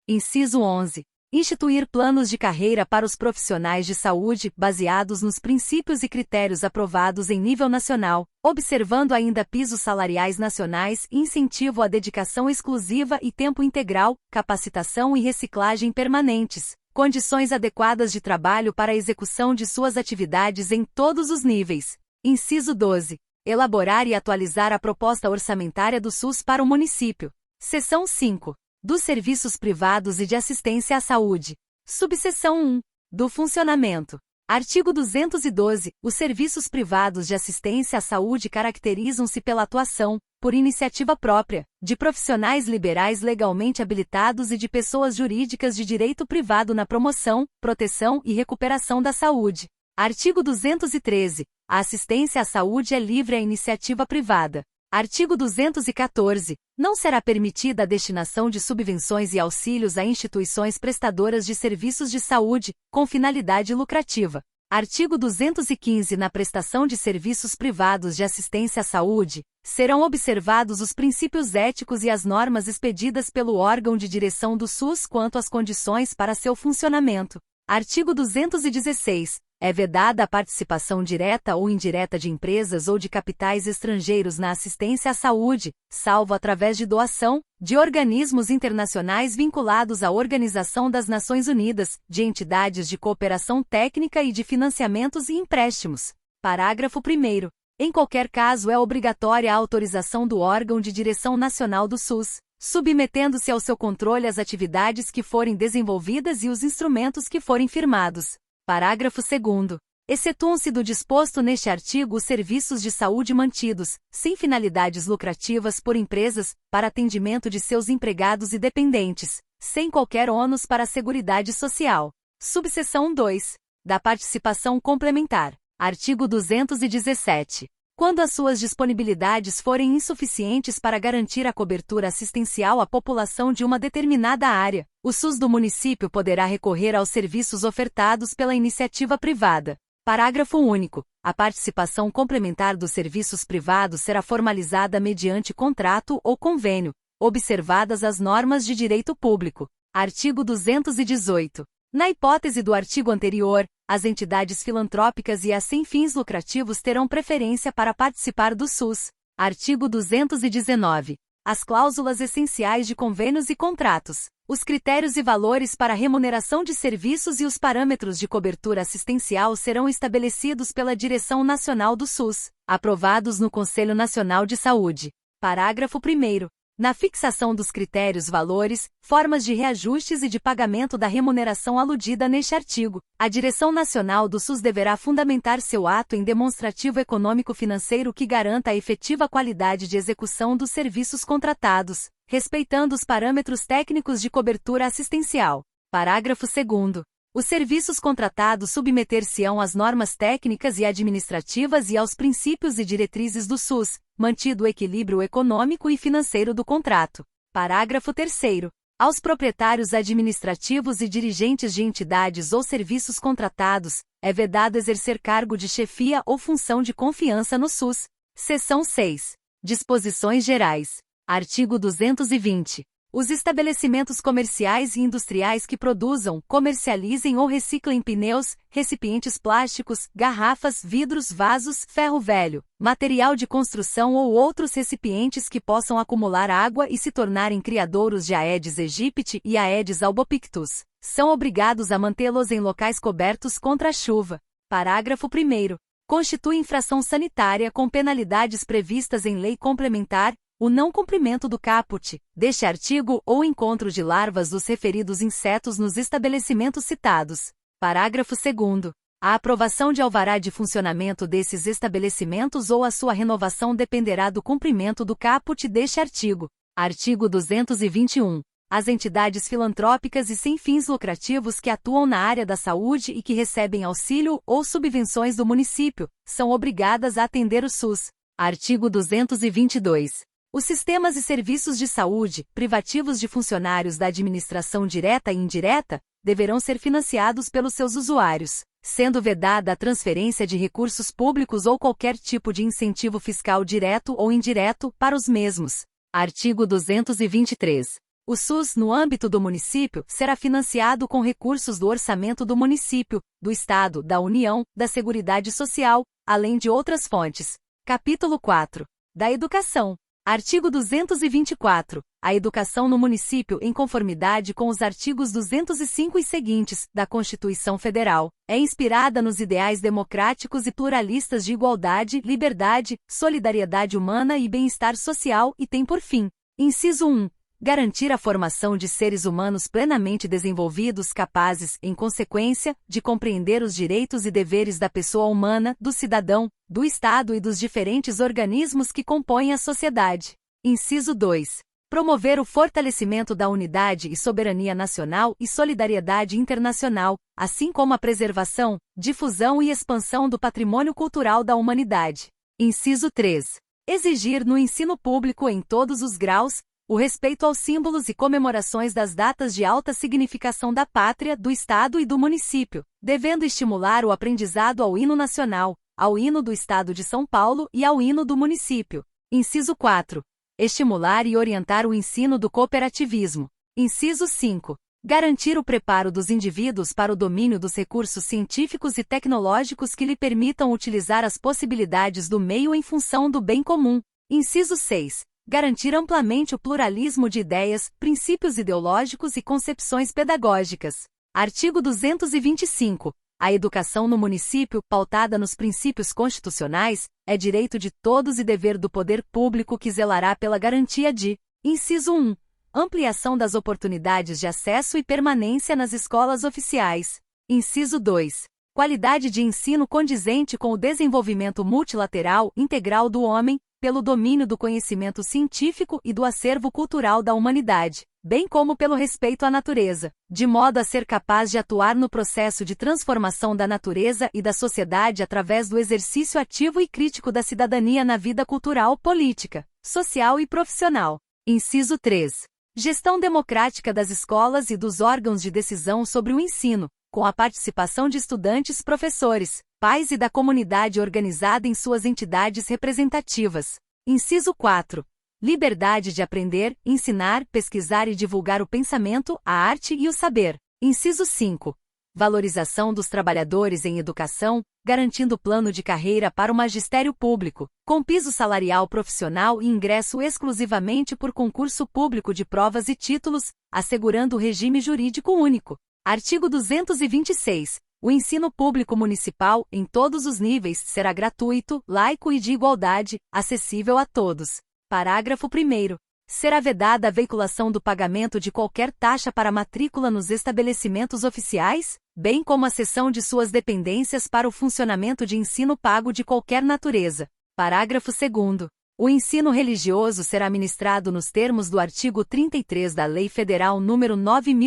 Inciso 11. Instituir planos de carreira para os profissionais de saúde, baseados nos princípios e critérios aprovados em nível nacional, observando ainda pisos salariais nacionais, incentivo à dedicação exclusiva e tempo integral, capacitação e reciclagem permanentes. Condições adequadas de trabalho para a execução de suas atividades em todos os níveis. Inciso 12. Elaborar e atualizar a proposta orçamentária do SUS para o município. Seção 5. dos serviços privados e de assistência à saúde. Subseção 1. Do funcionamento. Artigo 212. Os serviços privados de assistência à saúde caracterizam-se pela atuação, por iniciativa própria, de profissionais liberais legalmente habilitados e de pessoas jurídicas de direito privado na promoção, proteção e recuperação da saúde. Artigo 213. A assistência à saúde é livre à iniciativa privada. Artigo 214. Não será permitida a destinação de subvenções e auxílios a instituições prestadoras de serviços de saúde, com finalidade lucrativa. Artigo 215. Na prestação de serviços privados de assistência à saúde, serão observados os princípios éticos e as normas expedidas pelo órgão de direção do SUS quanto às condições para seu funcionamento. Artigo 216. É vedada a participação direta ou indireta de empresas ou de capitais estrangeiros na assistência à saúde, salvo através de doação, de organismos internacionais vinculados à Organização das Nações Unidas, de entidades de cooperação técnica e de financiamentos e empréstimos. Parágrafo 1º. Em qualquer caso é obrigatória a autorização do órgão de direção nacional do SUS, submetendo-se ao seu controle as atividades que forem desenvolvidas e os instrumentos que forem firmados. Parágrafo 2º. Excetuam-se do disposto neste artigo os serviços de saúde mantidos, sem finalidades lucrativas por empresas, para atendimento de seus empregados e dependentes, sem qualquer ônus para a Seguridade Social. Subseção 2. Da participação complementar. Artigo 217. Quando as suas disponibilidades forem insuficientes para garantir a cobertura assistencial à população de uma determinada área, o SUS do município poderá recorrer aos serviços ofertados pela iniciativa privada. Parágrafo único. A participação complementar dos serviços privados será formalizada mediante contrato ou convênio, observadas as normas de direito público. Artigo 218. Na hipótese do artigo anterior, as entidades filantrópicas e as sem fins lucrativos terão preferência para participar do SUS. Artigo 219. As cláusulas essenciais de convênios e contratos, os critérios e valores para remuneração de serviços e os parâmetros de cobertura assistencial serão estabelecidos pela Direção Nacional do SUS, aprovados no Conselho Nacional de Saúde. Parágrafo 1º. Na fixação dos critérios, valores, formas de reajustes e de pagamento da remuneração aludida neste artigo, a Direção Nacional do SUS deverá fundamentar seu ato em demonstrativo econômico-financeiro que garanta a efetiva qualidade de execução dos serviços contratados, respeitando os parâmetros técnicos de cobertura assistencial. Parágrafo 2º. Os serviços contratados submeter-se-ão às normas técnicas e administrativas e aos princípios e diretrizes do SUS, mantido o equilíbrio econômico e financeiro do contrato. Parágrafo 3º. Aos proprietários administrativos e dirigentes de entidades ou serviços contratados, é vedado exercer cargo de chefia ou função de confiança no SUS. Seção 6. Disposições gerais. Artigo 220. Os estabelecimentos comerciais e industriais que produzam, comercializem ou reciclem pneus, recipientes plásticos, garrafas, vidros, vasos, ferro velho, material de construção ou outros recipientes que possam acumular água e se tornarem criadouros de Aedes aegypti e Aedes albopictus, são obrigados a mantê-los em locais cobertos contra a chuva. Parágrafo 1º. Constitui infração sanitária com penalidades previstas em lei complementar o não cumprimento do caput deste artigo ou encontro de larvas dos referidos insetos nos estabelecimentos citados. Parágrafo 2º. A aprovação de alvará de funcionamento desses estabelecimentos ou a sua renovação dependerá do cumprimento do caput deste artigo. Artigo 221. As entidades filantrópicas e sem fins lucrativos que atuam na área da saúde e que recebem auxílio ou subvenções do município, são obrigadas a atender o SUS. Artigo 222. Os sistemas e serviços de saúde, privativos de funcionários da administração direta e indireta, deverão ser financiados pelos seus usuários, sendo vedada a transferência de recursos públicos ou qualquer tipo de incentivo fiscal direto ou indireto para os mesmos. Artigo 223. O SUS, no âmbito do município, será financiado com recursos do orçamento do município, do Estado, da União, da Seguridade Social, além de outras fontes. Capítulo 4. Da Educação. Artigo 224. A educação no município, em conformidade com os artigos 205 e seguintes da Constituição Federal, é inspirada nos ideais democráticos e pluralistas de igualdade, liberdade, solidariedade humana e bem-estar social e tem por fim: inciso 1. garantir a formação de seres humanos plenamente desenvolvidos capazes, em consequência, de compreender os direitos e deveres da pessoa humana, do cidadão, do Estado e dos diferentes organismos que compõem a sociedade. Inciso 2. Promover o fortalecimento da unidade e soberania nacional e solidariedade internacional, assim como a preservação, difusão e expansão do patrimônio cultural da humanidade. Inciso 3. Exigir no ensino público em todos os graus, o respeito aos símbolos e comemorações das datas de alta significação da pátria, do Estado e do município, devendo estimular o aprendizado ao hino nacional, ao hino do Estado de São Paulo e ao hino do município. Inciso 4. Estimular e orientar o ensino do cooperativismo. Inciso 5. Garantir o preparo dos indivíduos para o domínio dos recursos científicos e tecnológicos que lhe permitam utilizar as possibilidades do meio em função do bem comum. Inciso 6. Garantir amplamente o pluralismo de ideias, princípios ideológicos e concepções pedagógicas. Artigo 225. A educação no município, pautada nos princípios constitucionais, é direito de todos e dever do poder público que zelará pela garantia de: inciso 1. Ampliação das oportunidades de acesso e permanência nas escolas oficiais. Inciso 2. Qualidade de ensino condizente com o desenvolvimento multilateral integral do homem, pelo domínio do conhecimento científico e do acervo cultural da humanidade, bem como pelo respeito à natureza, de modo a ser capaz de atuar no processo de transformação da natureza e da sociedade através do exercício ativo e crítico da cidadania na vida cultural, política, social e profissional. Inciso 3. Gestão democrática das escolas e dos órgãos de decisão sobre o ensino, com a participação de estudantes, professores, pais e da comunidade organizada em suas entidades representativas. Inciso 4. Liberdade de aprender, ensinar, pesquisar e divulgar o pensamento, a arte e o saber. Inciso 5. Valorização dos trabalhadores em educação, garantindo plano de carreira para o magistério público, com piso salarial profissional e ingresso exclusivamente por concurso público de provas e títulos, assegurando o regime jurídico único. Artigo 226. O ensino público municipal, em todos os níveis, será gratuito, laico e de igualdade, acessível a todos. Parágrafo 1º. Será vedada a veiculação do pagamento de qualquer taxa para matrícula nos estabelecimentos oficiais, bem como a cessão de suas dependências para o funcionamento de ensino pago de qualquer natureza. Parágrafo 2º. O ensino religioso será ministrado nos termos do artigo 33 da Lei Federal nº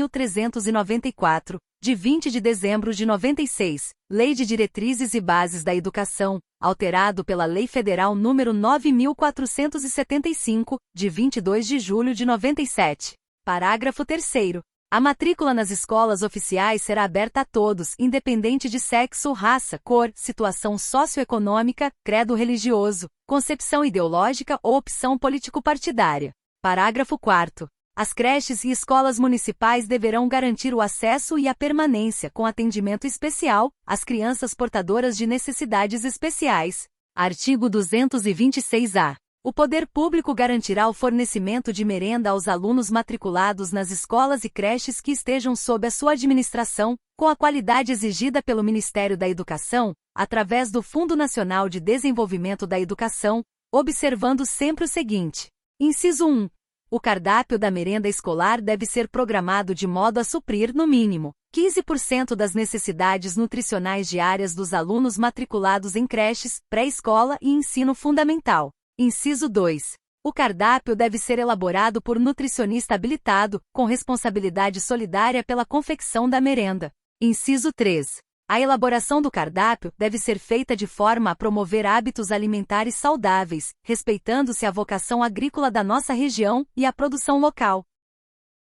9.394, de 20 de dezembro de 96, Lei de Diretrizes e Bases da Educação, alterado pela Lei Federal nº 9.475, de 22 de julho de 97. Parágrafo 3º. A matrícula nas escolas oficiais será aberta a todos, independente de sexo, raça, cor, situação socioeconômica, credo religioso, concepção ideológica ou opção político-partidária. Parágrafo 4º. As creches e escolas municipais deverão garantir o acesso e a permanência, com atendimento especial, às crianças portadoras de necessidades especiais. Artigo 226-A. O poder público garantirá o fornecimento de merenda aos alunos matriculados nas escolas e creches que estejam sob a sua administração, com a qualidade exigida pelo Ministério da Educação, através do Fundo Nacional de Desenvolvimento da Educação, observando sempre o seguinte. Inciso 1. O cardápio da merenda escolar deve ser programado de modo a suprir, no mínimo, 15% das necessidades nutricionais diárias dos alunos matriculados em creches, pré-escola e ensino fundamental. Inciso 2. O cardápio deve ser elaborado por nutricionista habilitado, com responsabilidade solidária pela confecção da merenda. Inciso 3. A elaboração do cardápio deve ser feita de forma a promover hábitos alimentares saudáveis, respeitando-se a vocação agrícola da nossa região e a produção local.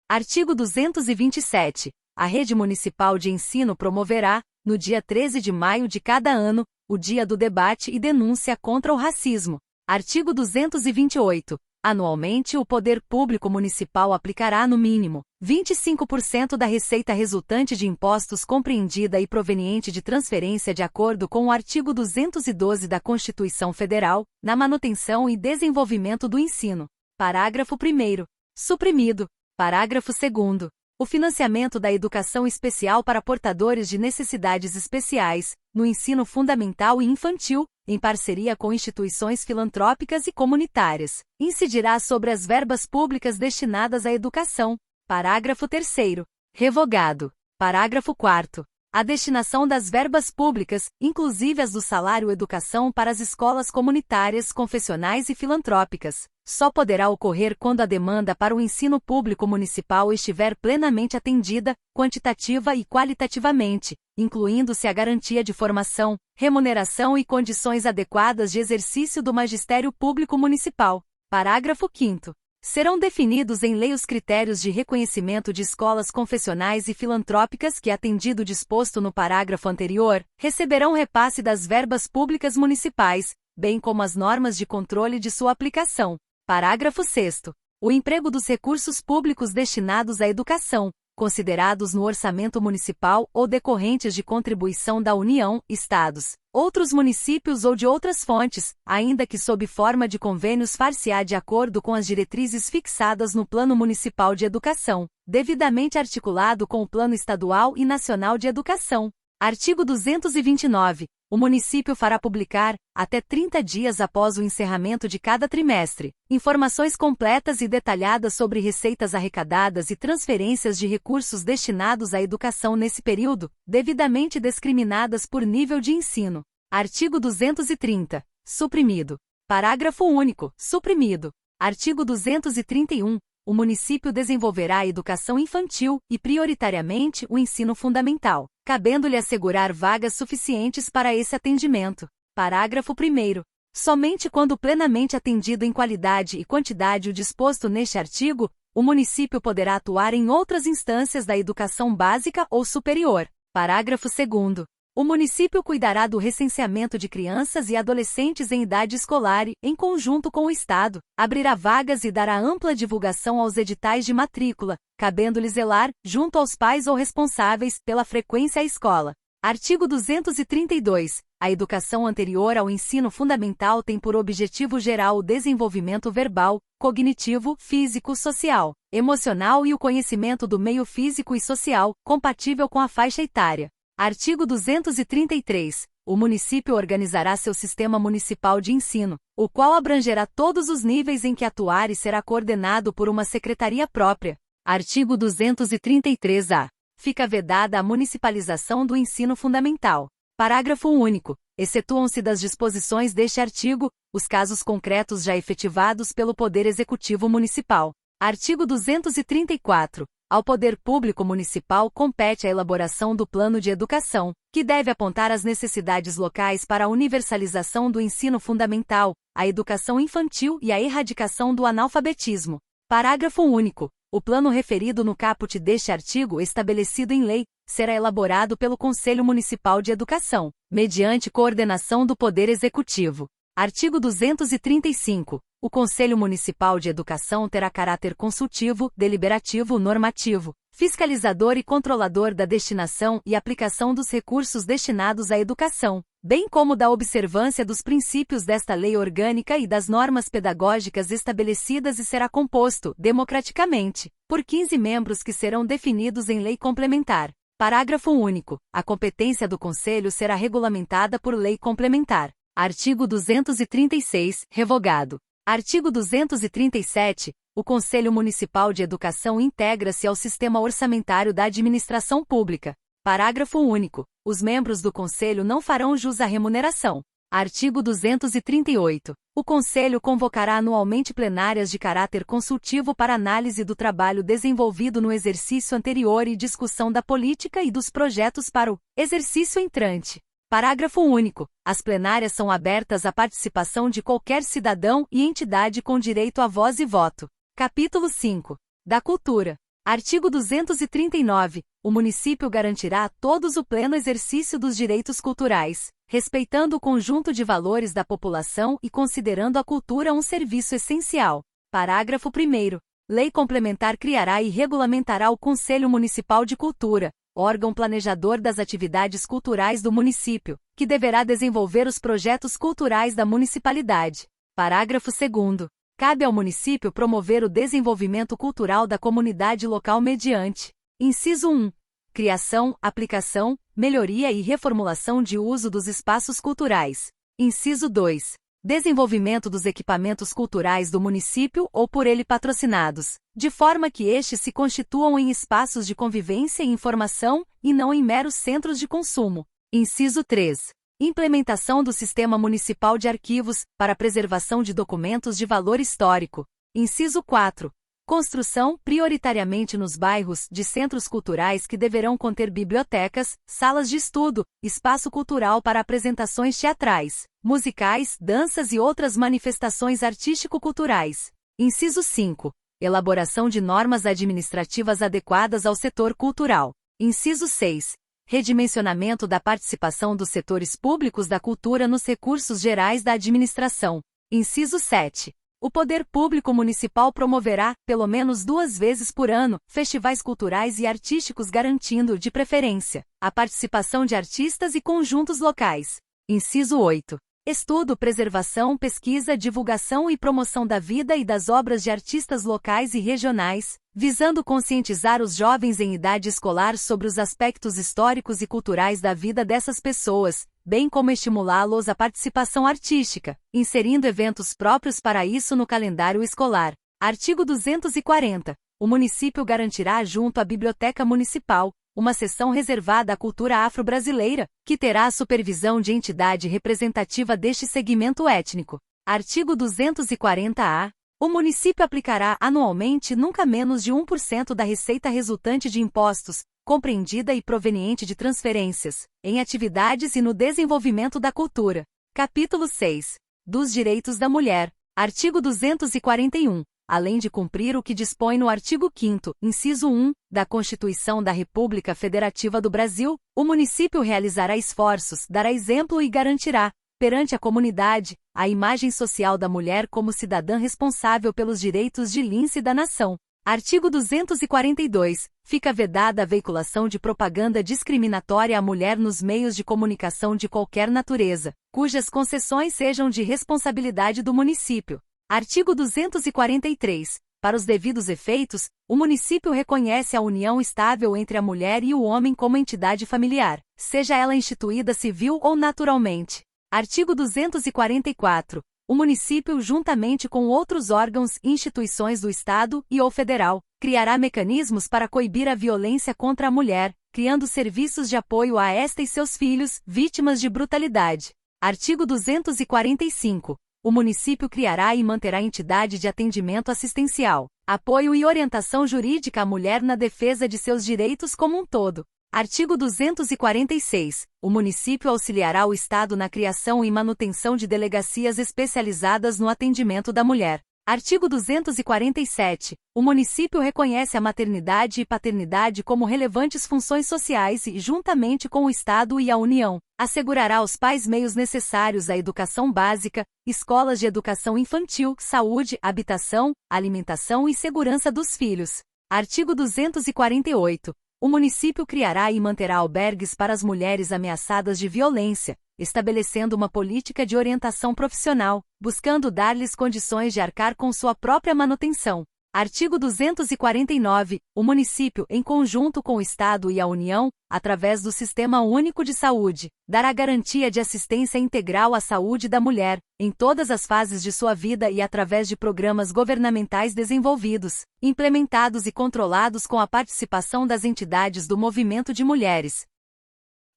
Artigo 227. A Rede Municipal de Ensino promoverá, no dia 13 de maio de cada ano, o Dia do Debate e Denúncia contra o Racismo. Artigo 228. Anualmente, o Poder Público Municipal aplicará, no mínimo, 25% da receita resultante de impostos compreendida e proveniente de transferência de acordo com o artigo 212 da Constituição Federal, na manutenção e desenvolvimento do ensino. Parágrafo 1º. Suprimido. Parágrafo 2º. O financiamento da educação especial para portadores de necessidades especiais, no ensino fundamental e infantil, em parceria com instituições filantrópicas e comunitárias, incidirá sobre as verbas públicas destinadas à educação. Parágrafo 3º. Revogado. Parágrafo 4º. A destinação das verbas públicas, inclusive as do salário educação para as escolas comunitárias, confessionais e filantrópicas, só poderá ocorrer quando a demanda para o ensino público municipal estiver plenamente atendida, quantitativa e qualitativamente, incluindo-se a garantia de formação, remuneração e condições adequadas de exercício do magistério público municipal. Parágrafo 5º. Serão definidos em lei os critérios de reconhecimento de escolas confessionais e filantrópicas que, atendido o disposto no parágrafo anterior, receberão repasse das verbas públicas municipais, bem como as normas de controle de sua aplicação. Parágrafo 6º. O emprego dos recursos públicos destinados à educação, considerados no orçamento municipal ou decorrentes de contribuição da União, Estados, outros municípios ou de outras fontes, ainda que sob forma de convênios, far-se-á de acordo com as diretrizes fixadas no Plano Municipal de Educação, devidamente articulado com o Plano Estadual e Nacional de Educação. Artigo 229. O município fará publicar, até 30 dias após o encerramento de cada trimestre, informações completas e detalhadas sobre receitas arrecadadas e transferências de recursos destinados à educação nesse período, devidamente discriminadas por nível de ensino. Artigo 230. Suprimido. Parágrafo único. Suprimido. Artigo 231. O município desenvolverá a educação infantil e, prioritariamente, o ensino fundamental, cabendo-lhe assegurar vagas suficientes para esse atendimento. Parágrafo 1º. Somente quando plenamente atendido em qualidade e quantidade o disposto neste artigo, o município poderá atuar em outras instâncias da educação básica ou superior. Parágrafo 2º. O município cuidará do recenseamento de crianças e adolescentes em idade escolar e, em conjunto com o Estado, abrirá vagas e dará ampla divulgação aos editais de matrícula, cabendo-lhe zelar, junto aos pais ou responsáveis, pela frequência à escola. Artigo 232. A educação anterior ao ensino fundamental tem por objetivo geral o desenvolvimento verbal, cognitivo, físico, social, emocional e o conhecimento do meio físico e social, compatível com a faixa etária. Artigo 233. O município organizará seu sistema municipal de ensino, o qual abrangerá todos os níveis em que atuar e será coordenado por uma secretaria própria. Artigo 233-A. Fica vedada a municipalização do ensino fundamental. Parágrafo único. Excetuam-se das disposições deste artigo, os casos concretos já efetivados pelo Poder Executivo Municipal. Artigo 234. Ao Poder Público Municipal compete a elaboração do Plano de Educação, que deve apontar as necessidades locais para a universalização do ensino fundamental, a educação infantil e a erradicação do analfabetismo. Parágrafo único. O plano referido no caput deste artigo, estabelecido em lei, será elaborado pelo Conselho Municipal de Educação, mediante coordenação do Poder Executivo. Artigo 235. O Conselho Municipal de Educação terá caráter consultivo, deliberativo, normativo, fiscalizador e controlador da destinação e aplicação dos recursos destinados à educação, bem como da observância dos princípios desta lei orgânica e das normas pedagógicas estabelecidas, e será composto, democraticamente, por 15 membros que serão definidos em lei complementar. Parágrafo único. A competência do Conselho será regulamentada por lei complementar. Artigo 236, revogado. Artigo 237. O Conselho Municipal de Educação integra-se ao sistema orçamentário da administração pública. Parágrafo único. Os membros do Conselho não farão jus à remuneração. Artigo 238. O Conselho convocará anualmente plenárias de caráter consultivo para análise do trabalho desenvolvido no exercício anterior e discussão da política e dos projetos para o exercício entrante. Parágrafo único. As plenárias são abertas à participação de qualquer cidadão e entidade com direito à voz e voto. Capítulo 5. Da Cultura. Artigo 239. O município garantirá a todos o pleno exercício dos direitos culturais, respeitando o conjunto de valores da população e considerando a cultura um serviço essencial. Parágrafo 1º. Lei complementar criará e regulamentará o Conselho Municipal de Cultura, órgão planejador das atividades culturais do município, que deverá desenvolver os projetos culturais da municipalidade. Parágrafo 2º. Cabe ao município promover o desenvolvimento cultural da comunidade local mediante: inciso 1. Criação, aplicação, melhoria e reformulação de uso dos espaços culturais. Inciso 2. Desenvolvimento dos equipamentos culturais do município ou por ele patrocinados, de forma que estes se constituam em espaços de convivência e informação, e não em meros centros de consumo. Inciso 3. Implementação do Sistema Municipal de Arquivos, para preservação de documentos de valor histórico. Inciso 4. Construção, prioritariamente nos bairros, de centros culturais que deverão conter bibliotecas, salas de estudo, espaço cultural para apresentações teatrais, musicais, danças e outras manifestações artístico-culturais. Inciso 5. Elaboração de normas administrativas adequadas ao setor cultural. Inciso 6. Redimensionamento da participação dos setores públicos da cultura nos recursos gerais da administração. Inciso 7. O Poder Público Municipal promoverá, pelo menos 2 vezes por ano, festivais culturais e artísticos garantindo, de preferência, a participação de artistas e conjuntos locais. Inciso 8. Estudo, preservação, pesquisa, divulgação e promoção da vida e das obras de artistas locais e regionais, visando conscientizar os jovens em idade escolar sobre os aspectos históricos e culturais da vida dessas pessoas, bem como estimulá-los à participação artística, inserindo eventos próprios para isso no calendário escolar. Artigo 240. O município garantirá junto à Biblioteca Municipal uma seção reservada à cultura afro-brasileira, que terá a supervisão de entidade representativa deste segmento étnico. Artigo 240-A. O município aplicará anualmente nunca menos de 1% da receita resultante de impostos, compreendida e proveniente de transferências, em atividades e no desenvolvimento da cultura. Capítulo 6. Dos Direitos da Mulher. Artigo 241. Além de cumprir o que dispõe no artigo 5º, inciso 1, da Constituição da República Federativa do Brasil, o município realizará esforços, dará exemplo e garantirá, perante a comunidade, a imagem social da mulher como cidadã responsável pelos direitos de lince da nação. Artigo 242. Fica vedada a veiculação de propaganda discriminatória à mulher nos meios de comunicação de qualquer natureza, cujas concessões sejam de responsabilidade do município. Artigo 243. Para os devidos efeitos, o município reconhece a união estável entre a mulher e o homem como entidade familiar, seja ela instituída civil ou naturalmente. Artigo 244. O município, juntamente com outros órgãos e instituições do Estado e ou federal, criará mecanismos para coibir a violência contra a mulher, criando serviços de apoio a esta e seus filhos, vítimas de brutalidade. Artigo 245. O município criará e manterá entidade de atendimento assistencial, apoio e orientação jurídica à mulher na defesa de seus direitos como um todo. Artigo 246. O município auxiliará o Estado na criação e manutenção de delegacias especializadas no atendimento da mulher. Artigo 247. O município reconhece a maternidade e paternidade como relevantes funções sociais e, juntamente com o Estado e a União, assegurará aos pais meios necessários à educação básica, escolas de educação infantil, saúde, habitação, alimentação e segurança dos filhos. Artigo 248. O município criará e manterá albergues para as mulheres ameaçadas de violência, estabelecendo uma política de orientação profissional, buscando dar-lhes condições de arcar com sua própria manutenção. Artigo 249. O município, em conjunto com o Estado e a União, através do Sistema Único de Saúde, dará garantia de assistência integral à saúde da mulher, em todas as fases de sua vida e através de programas governamentais desenvolvidos, implementados e controlados com a participação das entidades do movimento de mulheres.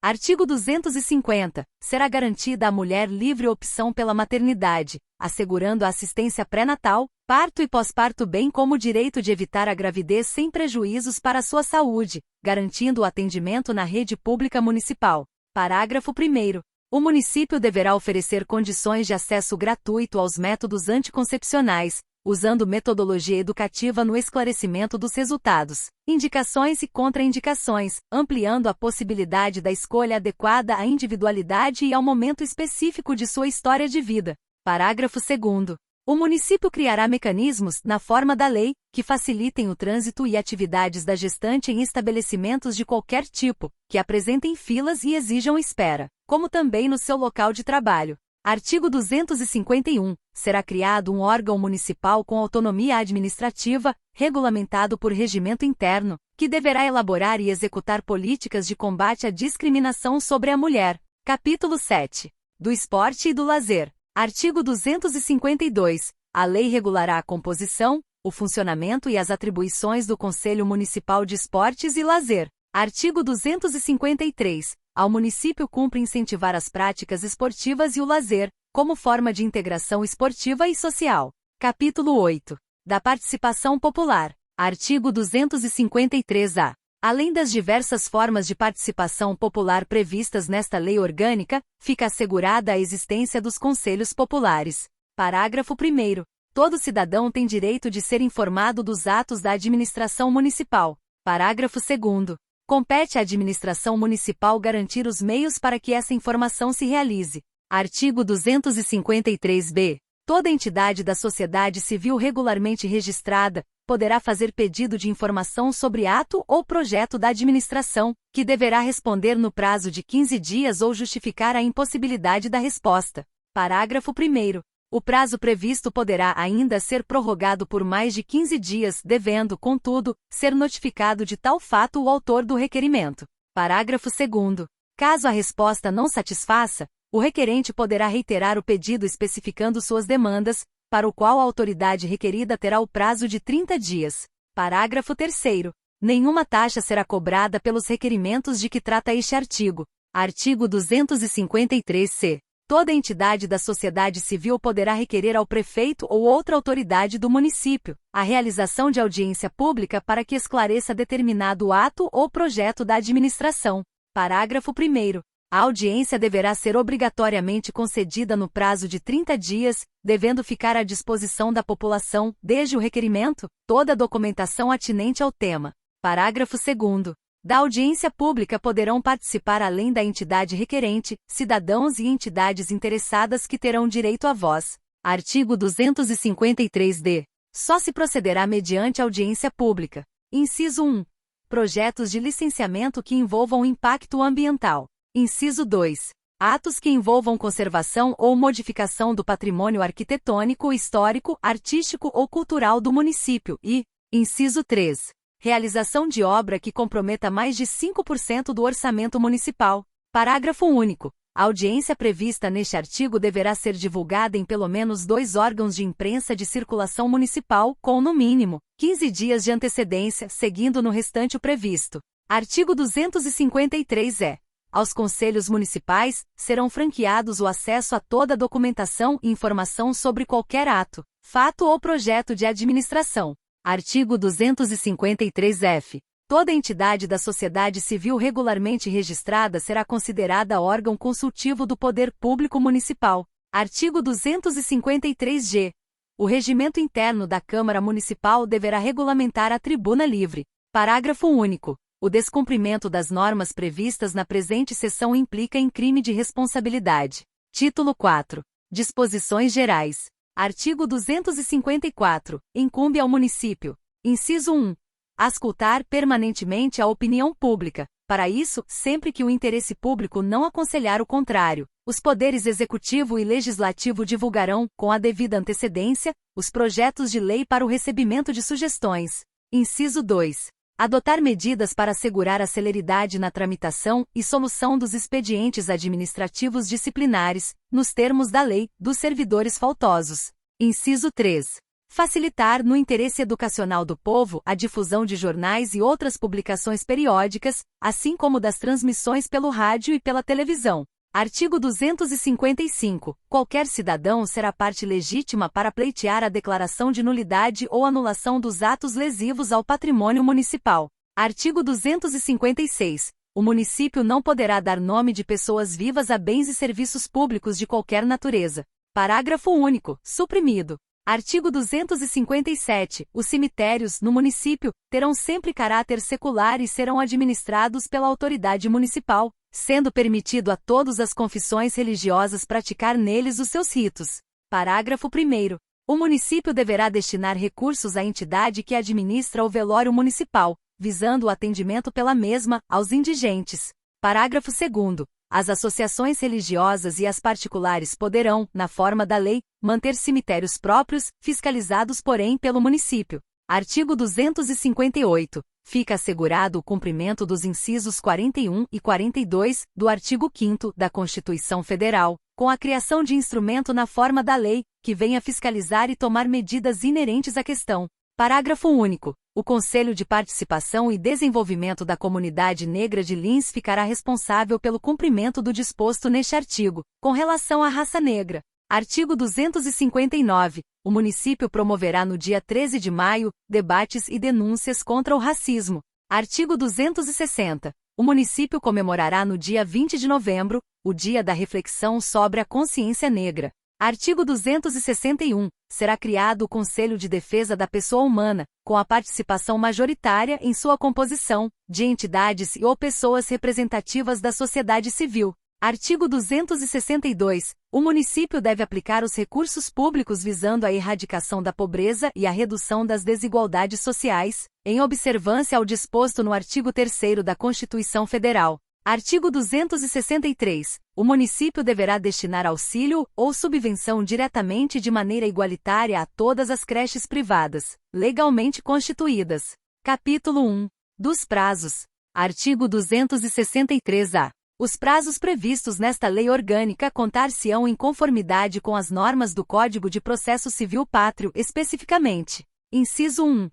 Artigo 250. Será garantida à mulher livre opção pela maternidade, assegurando a assistência pré-natal, parto e pós-parto bem como o direito de evitar a gravidez sem prejuízos para a sua saúde, garantindo o atendimento na rede pública municipal. Parágrafo 1º. O município deverá oferecer condições de acesso gratuito aos métodos anticoncepcionais, usando metodologia educativa no esclarecimento dos resultados, indicações e contraindicações, ampliando a possibilidade da escolha adequada à individualidade e ao momento específico de sua história de vida. Parágrafo 2º. O município criará mecanismos, na forma da lei, que facilitem o trânsito e atividades da gestante em estabelecimentos de qualquer tipo, que apresentem filas e exijam espera, como também no seu local de trabalho. Artigo 251. Será criado um órgão municipal com autonomia administrativa, regulamentado por regimento interno, que deverá elaborar e executar políticas de combate à discriminação sobre a mulher. Capítulo 7. do esporte e do lazer. Artigo 252. A lei regulará a composição, o funcionamento e as atribuições do Conselho Municipal de Esportes e Lazer. Artigo 253. Ao município cumpre incentivar as práticas esportivas e o lazer, como forma de integração esportiva e social. Capítulo 8. Da participação popular. Artigo 253-A. Além das diversas formas de participação popular previstas nesta lei orgânica, fica assegurada a existência dos conselhos populares. Parágrafo 1º. Todo cidadão tem direito de ser informado dos atos da administração municipal. Parágrafo 2º. Compete à administração municipal garantir os meios para que essa informação se realize. Artigo 253-B. Toda entidade da sociedade civil regularmente registrada poderá fazer pedido de informação sobre ato ou projeto da administração, que deverá responder no prazo de 15 dias ou justificar a impossibilidade da resposta. Parágrafo 1º. O prazo previsto poderá ainda ser prorrogado por mais de 15 dias, devendo, contudo, ser notificado de tal fato o autor do requerimento. Parágrafo 2º. Caso a resposta não satisfaça, o requerente poderá reiterar o pedido especificando suas demandas, para o qual a autoridade requerida terá o prazo de 30 dias. Parágrafo 3º. Nenhuma taxa será cobrada pelos requerimentos de que trata este artigo. Artigo 253-C. Toda entidade da sociedade civil poderá requerer ao prefeito ou outra autoridade do município a realização de audiência pública para que esclareça determinado ato ou projeto da administração. Parágrafo 1º. A audiência deverá ser obrigatoriamente concedida no prazo de 30 dias, devendo ficar à disposição da população, desde o requerimento, toda a documentação atinente ao tema. Parágrafo 2º. Da audiência pública poderão participar, além da entidade requerente, cidadãos e entidades interessadas que terão direito à voz. Artigo 253-D. Só se procederá mediante audiência pública. Inciso 1. Projetos de licenciamento que envolvam impacto ambiental. Inciso 2. Atos que envolvam conservação ou modificação do patrimônio arquitetônico, histórico, artístico ou cultural do município e, inciso 3. Realização de obra que comprometa mais de 5% do orçamento municipal. Parágrafo único. A audiência prevista neste artigo deverá ser divulgada em pelo menos 2 órgãos de imprensa de circulação municipal, com, no mínimo, 15 dias de antecedência, seguindo no restante o previsto. Artigo 253-E. Aos conselhos municipais, serão franqueados o acesso a toda a documentação e informação sobre qualquer ato, fato ou projeto de administração. Artigo 253-F. Toda entidade da sociedade civil regularmente registrada será considerada órgão consultivo do Poder Público Municipal. Artigo 253-G. O regimento interno da Câmara Municipal deverá regulamentar a tribuna livre. Parágrafo único. O descumprimento das normas previstas na presente seção implica em crime de responsabilidade. Título 4. Disposições gerais. Artigo 254. Incumbe ao município. Inciso 1. Auscultar permanentemente a opinião pública. Para isso, sempre que o interesse público não aconselhar o contrário, os poderes executivo e legislativo divulgarão, com a devida antecedência, os projetos de lei para o recebimento de sugestões. Inciso 2. Adotar medidas para assegurar a celeridade na tramitação e solução dos expedientes administrativos disciplinares, nos termos da lei, dos servidores faltosos. Inciso 3. Facilitar, no interesse educacional do povo, a difusão de jornais e outras publicações periódicas, assim como das transmissões pelo rádio e pela televisão. Artigo 255. Qualquer cidadão será parte legítima para pleitear a declaração de nulidade ou anulação dos atos lesivos ao patrimônio municipal. Artigo 256. O município não poderá dar nome de pessoas vivas a bens e serviços públicos de qualquer natureza. Parágrafo único. Suprimido. Artigo 257. Os cemitérios, no município, terão sempre caráter secular e serão administrados pela autoridade municipal, sendo permitido a todas as confissões religiosas praticar neles os seus ritos. Parágrafo 1º. O município deverá destinar recursos à entidade que administra o velório municipal, visando o atendimento pela mesma aos indigentes. Parágrafo 2º. As associações religiosas e as particulares poderão, na forma da lei, manter cemitérios próprios, fiscalizados porém pelo município. Artigo 258. Fica assegurado o cumprimento dos incisos 41 e 42 do artigo 5º da Constituição Federal, com a criação de instrumento na forma da lei, que venha fiscalizar e tomar medidas inerentes à questão. Parágrafo único. O Conselho de Participação e Desenvolvimento da Comunidade Negra de Lins ficará responsável pelo cumprimento do disposto neste artigo, com relação à raça negra. Artigo 259. O município promoverá no dia 13 de maio, debates e denúncias contra o racismo. Artigo 260. O município comemorará no dia 20 de novembro, o Dia da Reflexão sobre a Consciência Negra. Artigo 261. Será criado o Conselho de Defesa da Pessoa Humana, com a participação majoritária em sua composição, de entidades e ou pessoas representativas da sociedade civil. Artigo 262. O município deve aplicar os recursos públicos visando a erradicação da pobreza e a redução das desigualdades sociais, em observância ao disposto no artigo 3º da Constituição Federal. Artigo 263. O município deverá destinar auxílio ou subvenção diretamente de maneira igualitária a todas as creches privadas, legalmente constituídas. Capítulo 1. Dos prazos. Artigo 263-A. Os prazos previstos nesta lei orgânica contar-se-ão em conformidade com as normas do Código de Processo Civil Pátrio especificamente. Inciso 1.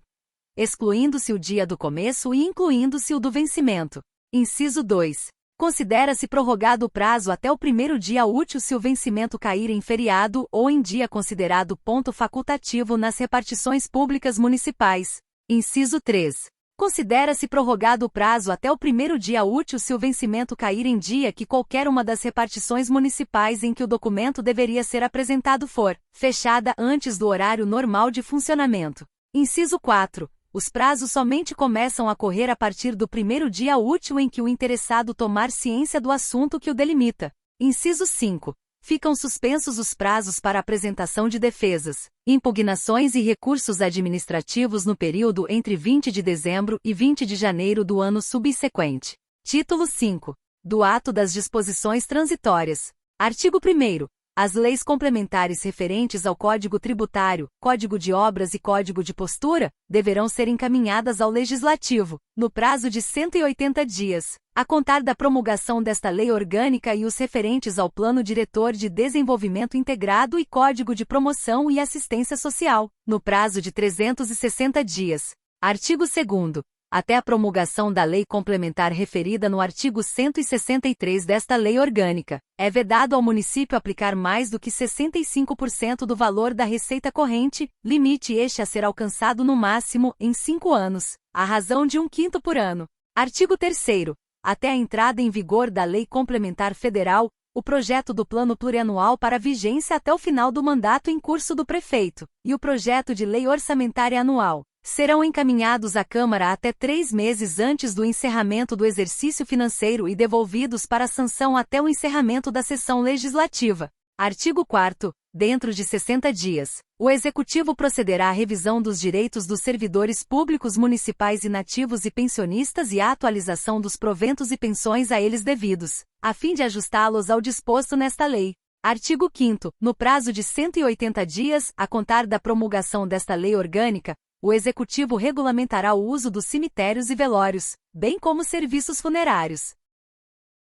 Excluindo-se o dia do começo e incluindo-se o do vencimento. Inciso 2. Considera-se prorrogado o prazo até o primeiro dia útil se o vencimento cair em feriado ou em dia considerado ponto facultativo nas repartições públicas municipais. Inciso 3. Considera-se prorrogado o prazo até o primeiro dia útil se o vencimento cair em dia que qualquer uma das repartições municipais em que o documento deveria ser apresentado for fechada antes do horário normal de funcionamento. Inciso 4. Os prazos somente começam a correr a partir do primeiro dia útil em que o interessado tomar ciência do assunto que o delimita. Inciso 5. Ficam suspensos os prazos para apresentação de defesas, impugnações e recursos administrativos no período entre 20 de dezembro e 20 de janeiro do ano subsequente. Título 5. Do Ato das Disposições Transitórias. Artigo 1º. As leis complementares referentes ao Código Tributário, Código de Obras e Código de Postura, deverão ser encaminhadas ao Legislativo, no prazo de 180 dias, a contar da promulgação desta lei orgânica e os referentes ao Plano Diretor de Desenvolvimento Integrado e Código de Promoção e Assistência Social, no prazo de 360 dias. Artigo 2º. Até a promulgação da lei complementar referida no artigo 163 desta lei orgânica, é vedado ao município aplicar mais do que 65% do valor da receita corrente, limite este a ser alcançado no máximo em 5 anos, à razão de 1/5 por ano. Artigo 3º. Até a entrada em vigor da Lei Complementar Federal, o projeto do Plano Plurianual para vigência até o final do mandato em curso do prefeito, e o projeto de Lei Orçamentária Anual, serão encaminhados à Câmara até 3 meses antes do encerramento do exercício financeiro e devolvidos para sanção até o encerramento da sessão legislativa. Artigo 4º. Dentro de 60 dias, o Executivo procederá à revisão dos direitos dos servidores públicos municipais inativos e pensionistas e à atualização dos proventos e pensões a eles devidos, a fim de ajustá-los ao disposto nesta lei. Artigo 5º. No prazo de 180 dias, a contar da promulgação desta lei orgânica, o Executivo regulamentará o uso dos cemitérios e velórios, bem como serviços funerários.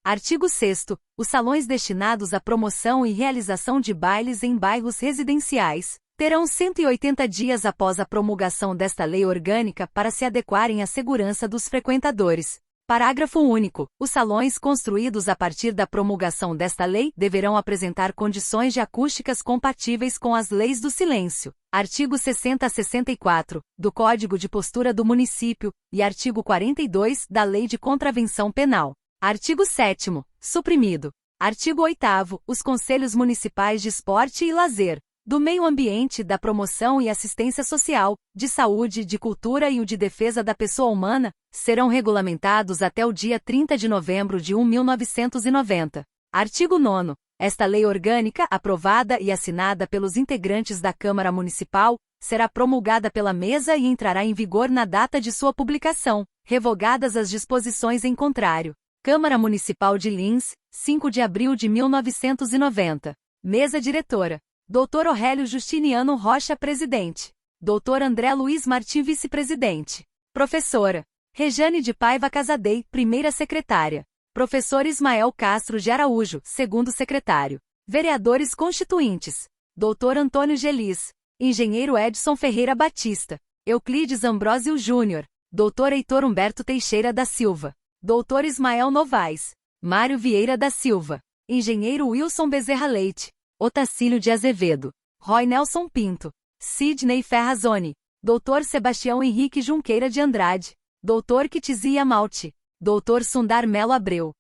Artigo 6º. Os salões destinados à promoção e realização de bailes em bairros residenciais terão 180 dias após a promulgação desta lei orgânica para se adequarem à segurança dos frequentadores. Parágrafo único. Os salões construídos a partir da promulgação desta lei deverão apresentar condições de acústicas compatíveis com as leis do silêncio. Artigo 60 a 64, do Código de Postura do Município, e artigo 42, da Lei de Contravenção Penal. Artigo 7º, suprimido. Artigo 8º, os Conselhos Municipais de Esporte e Lazer, do Meio Ambiente, da Promoção e Assistência Social, de Saúde, de Cultura e o de Defesa da Pessoa Humana, serão regulamentados até o dia 30 de novembro de 1990. Artigo 9º. Esta lei orgânica, aprovada e assinada pelos integrantes da Câmara Municipal, será promulgada pela Mesa e entrará em vigor na data de sua publicação, revogadas as disposições em contrário. Câmara Municipal de Lins, 5 de abril de 1990. Mesa Diretora: Dr. Aurélio Justiniano Rocha, Presidente. Dr. André Luiz Martim, Vice-Presidente. Professora Rejane de Paiva Casadei, Primeira Secretária. Professor Ismael Castro de Araújo, Segundo Secretário. Vereadores constituintes: Dr. Antônio Gelis, Engenheiro Edson Ferreira Batista, Euclides Ambrósio Júnior, Dr. Heitor Humberto Teixeira da Silva, Dr. Ismael Novaes, Mário Vieira da Silva, Engenheiro Wilson Bezerra Leite, Otacílio de Azevedo, Roy Nelson Pinto, Sidney Ferrazoni, Dr. Sebastião Henrique Junqueira de Andrade, Dr. Kitizia Malte, Dr. Sundar Melo Abreu,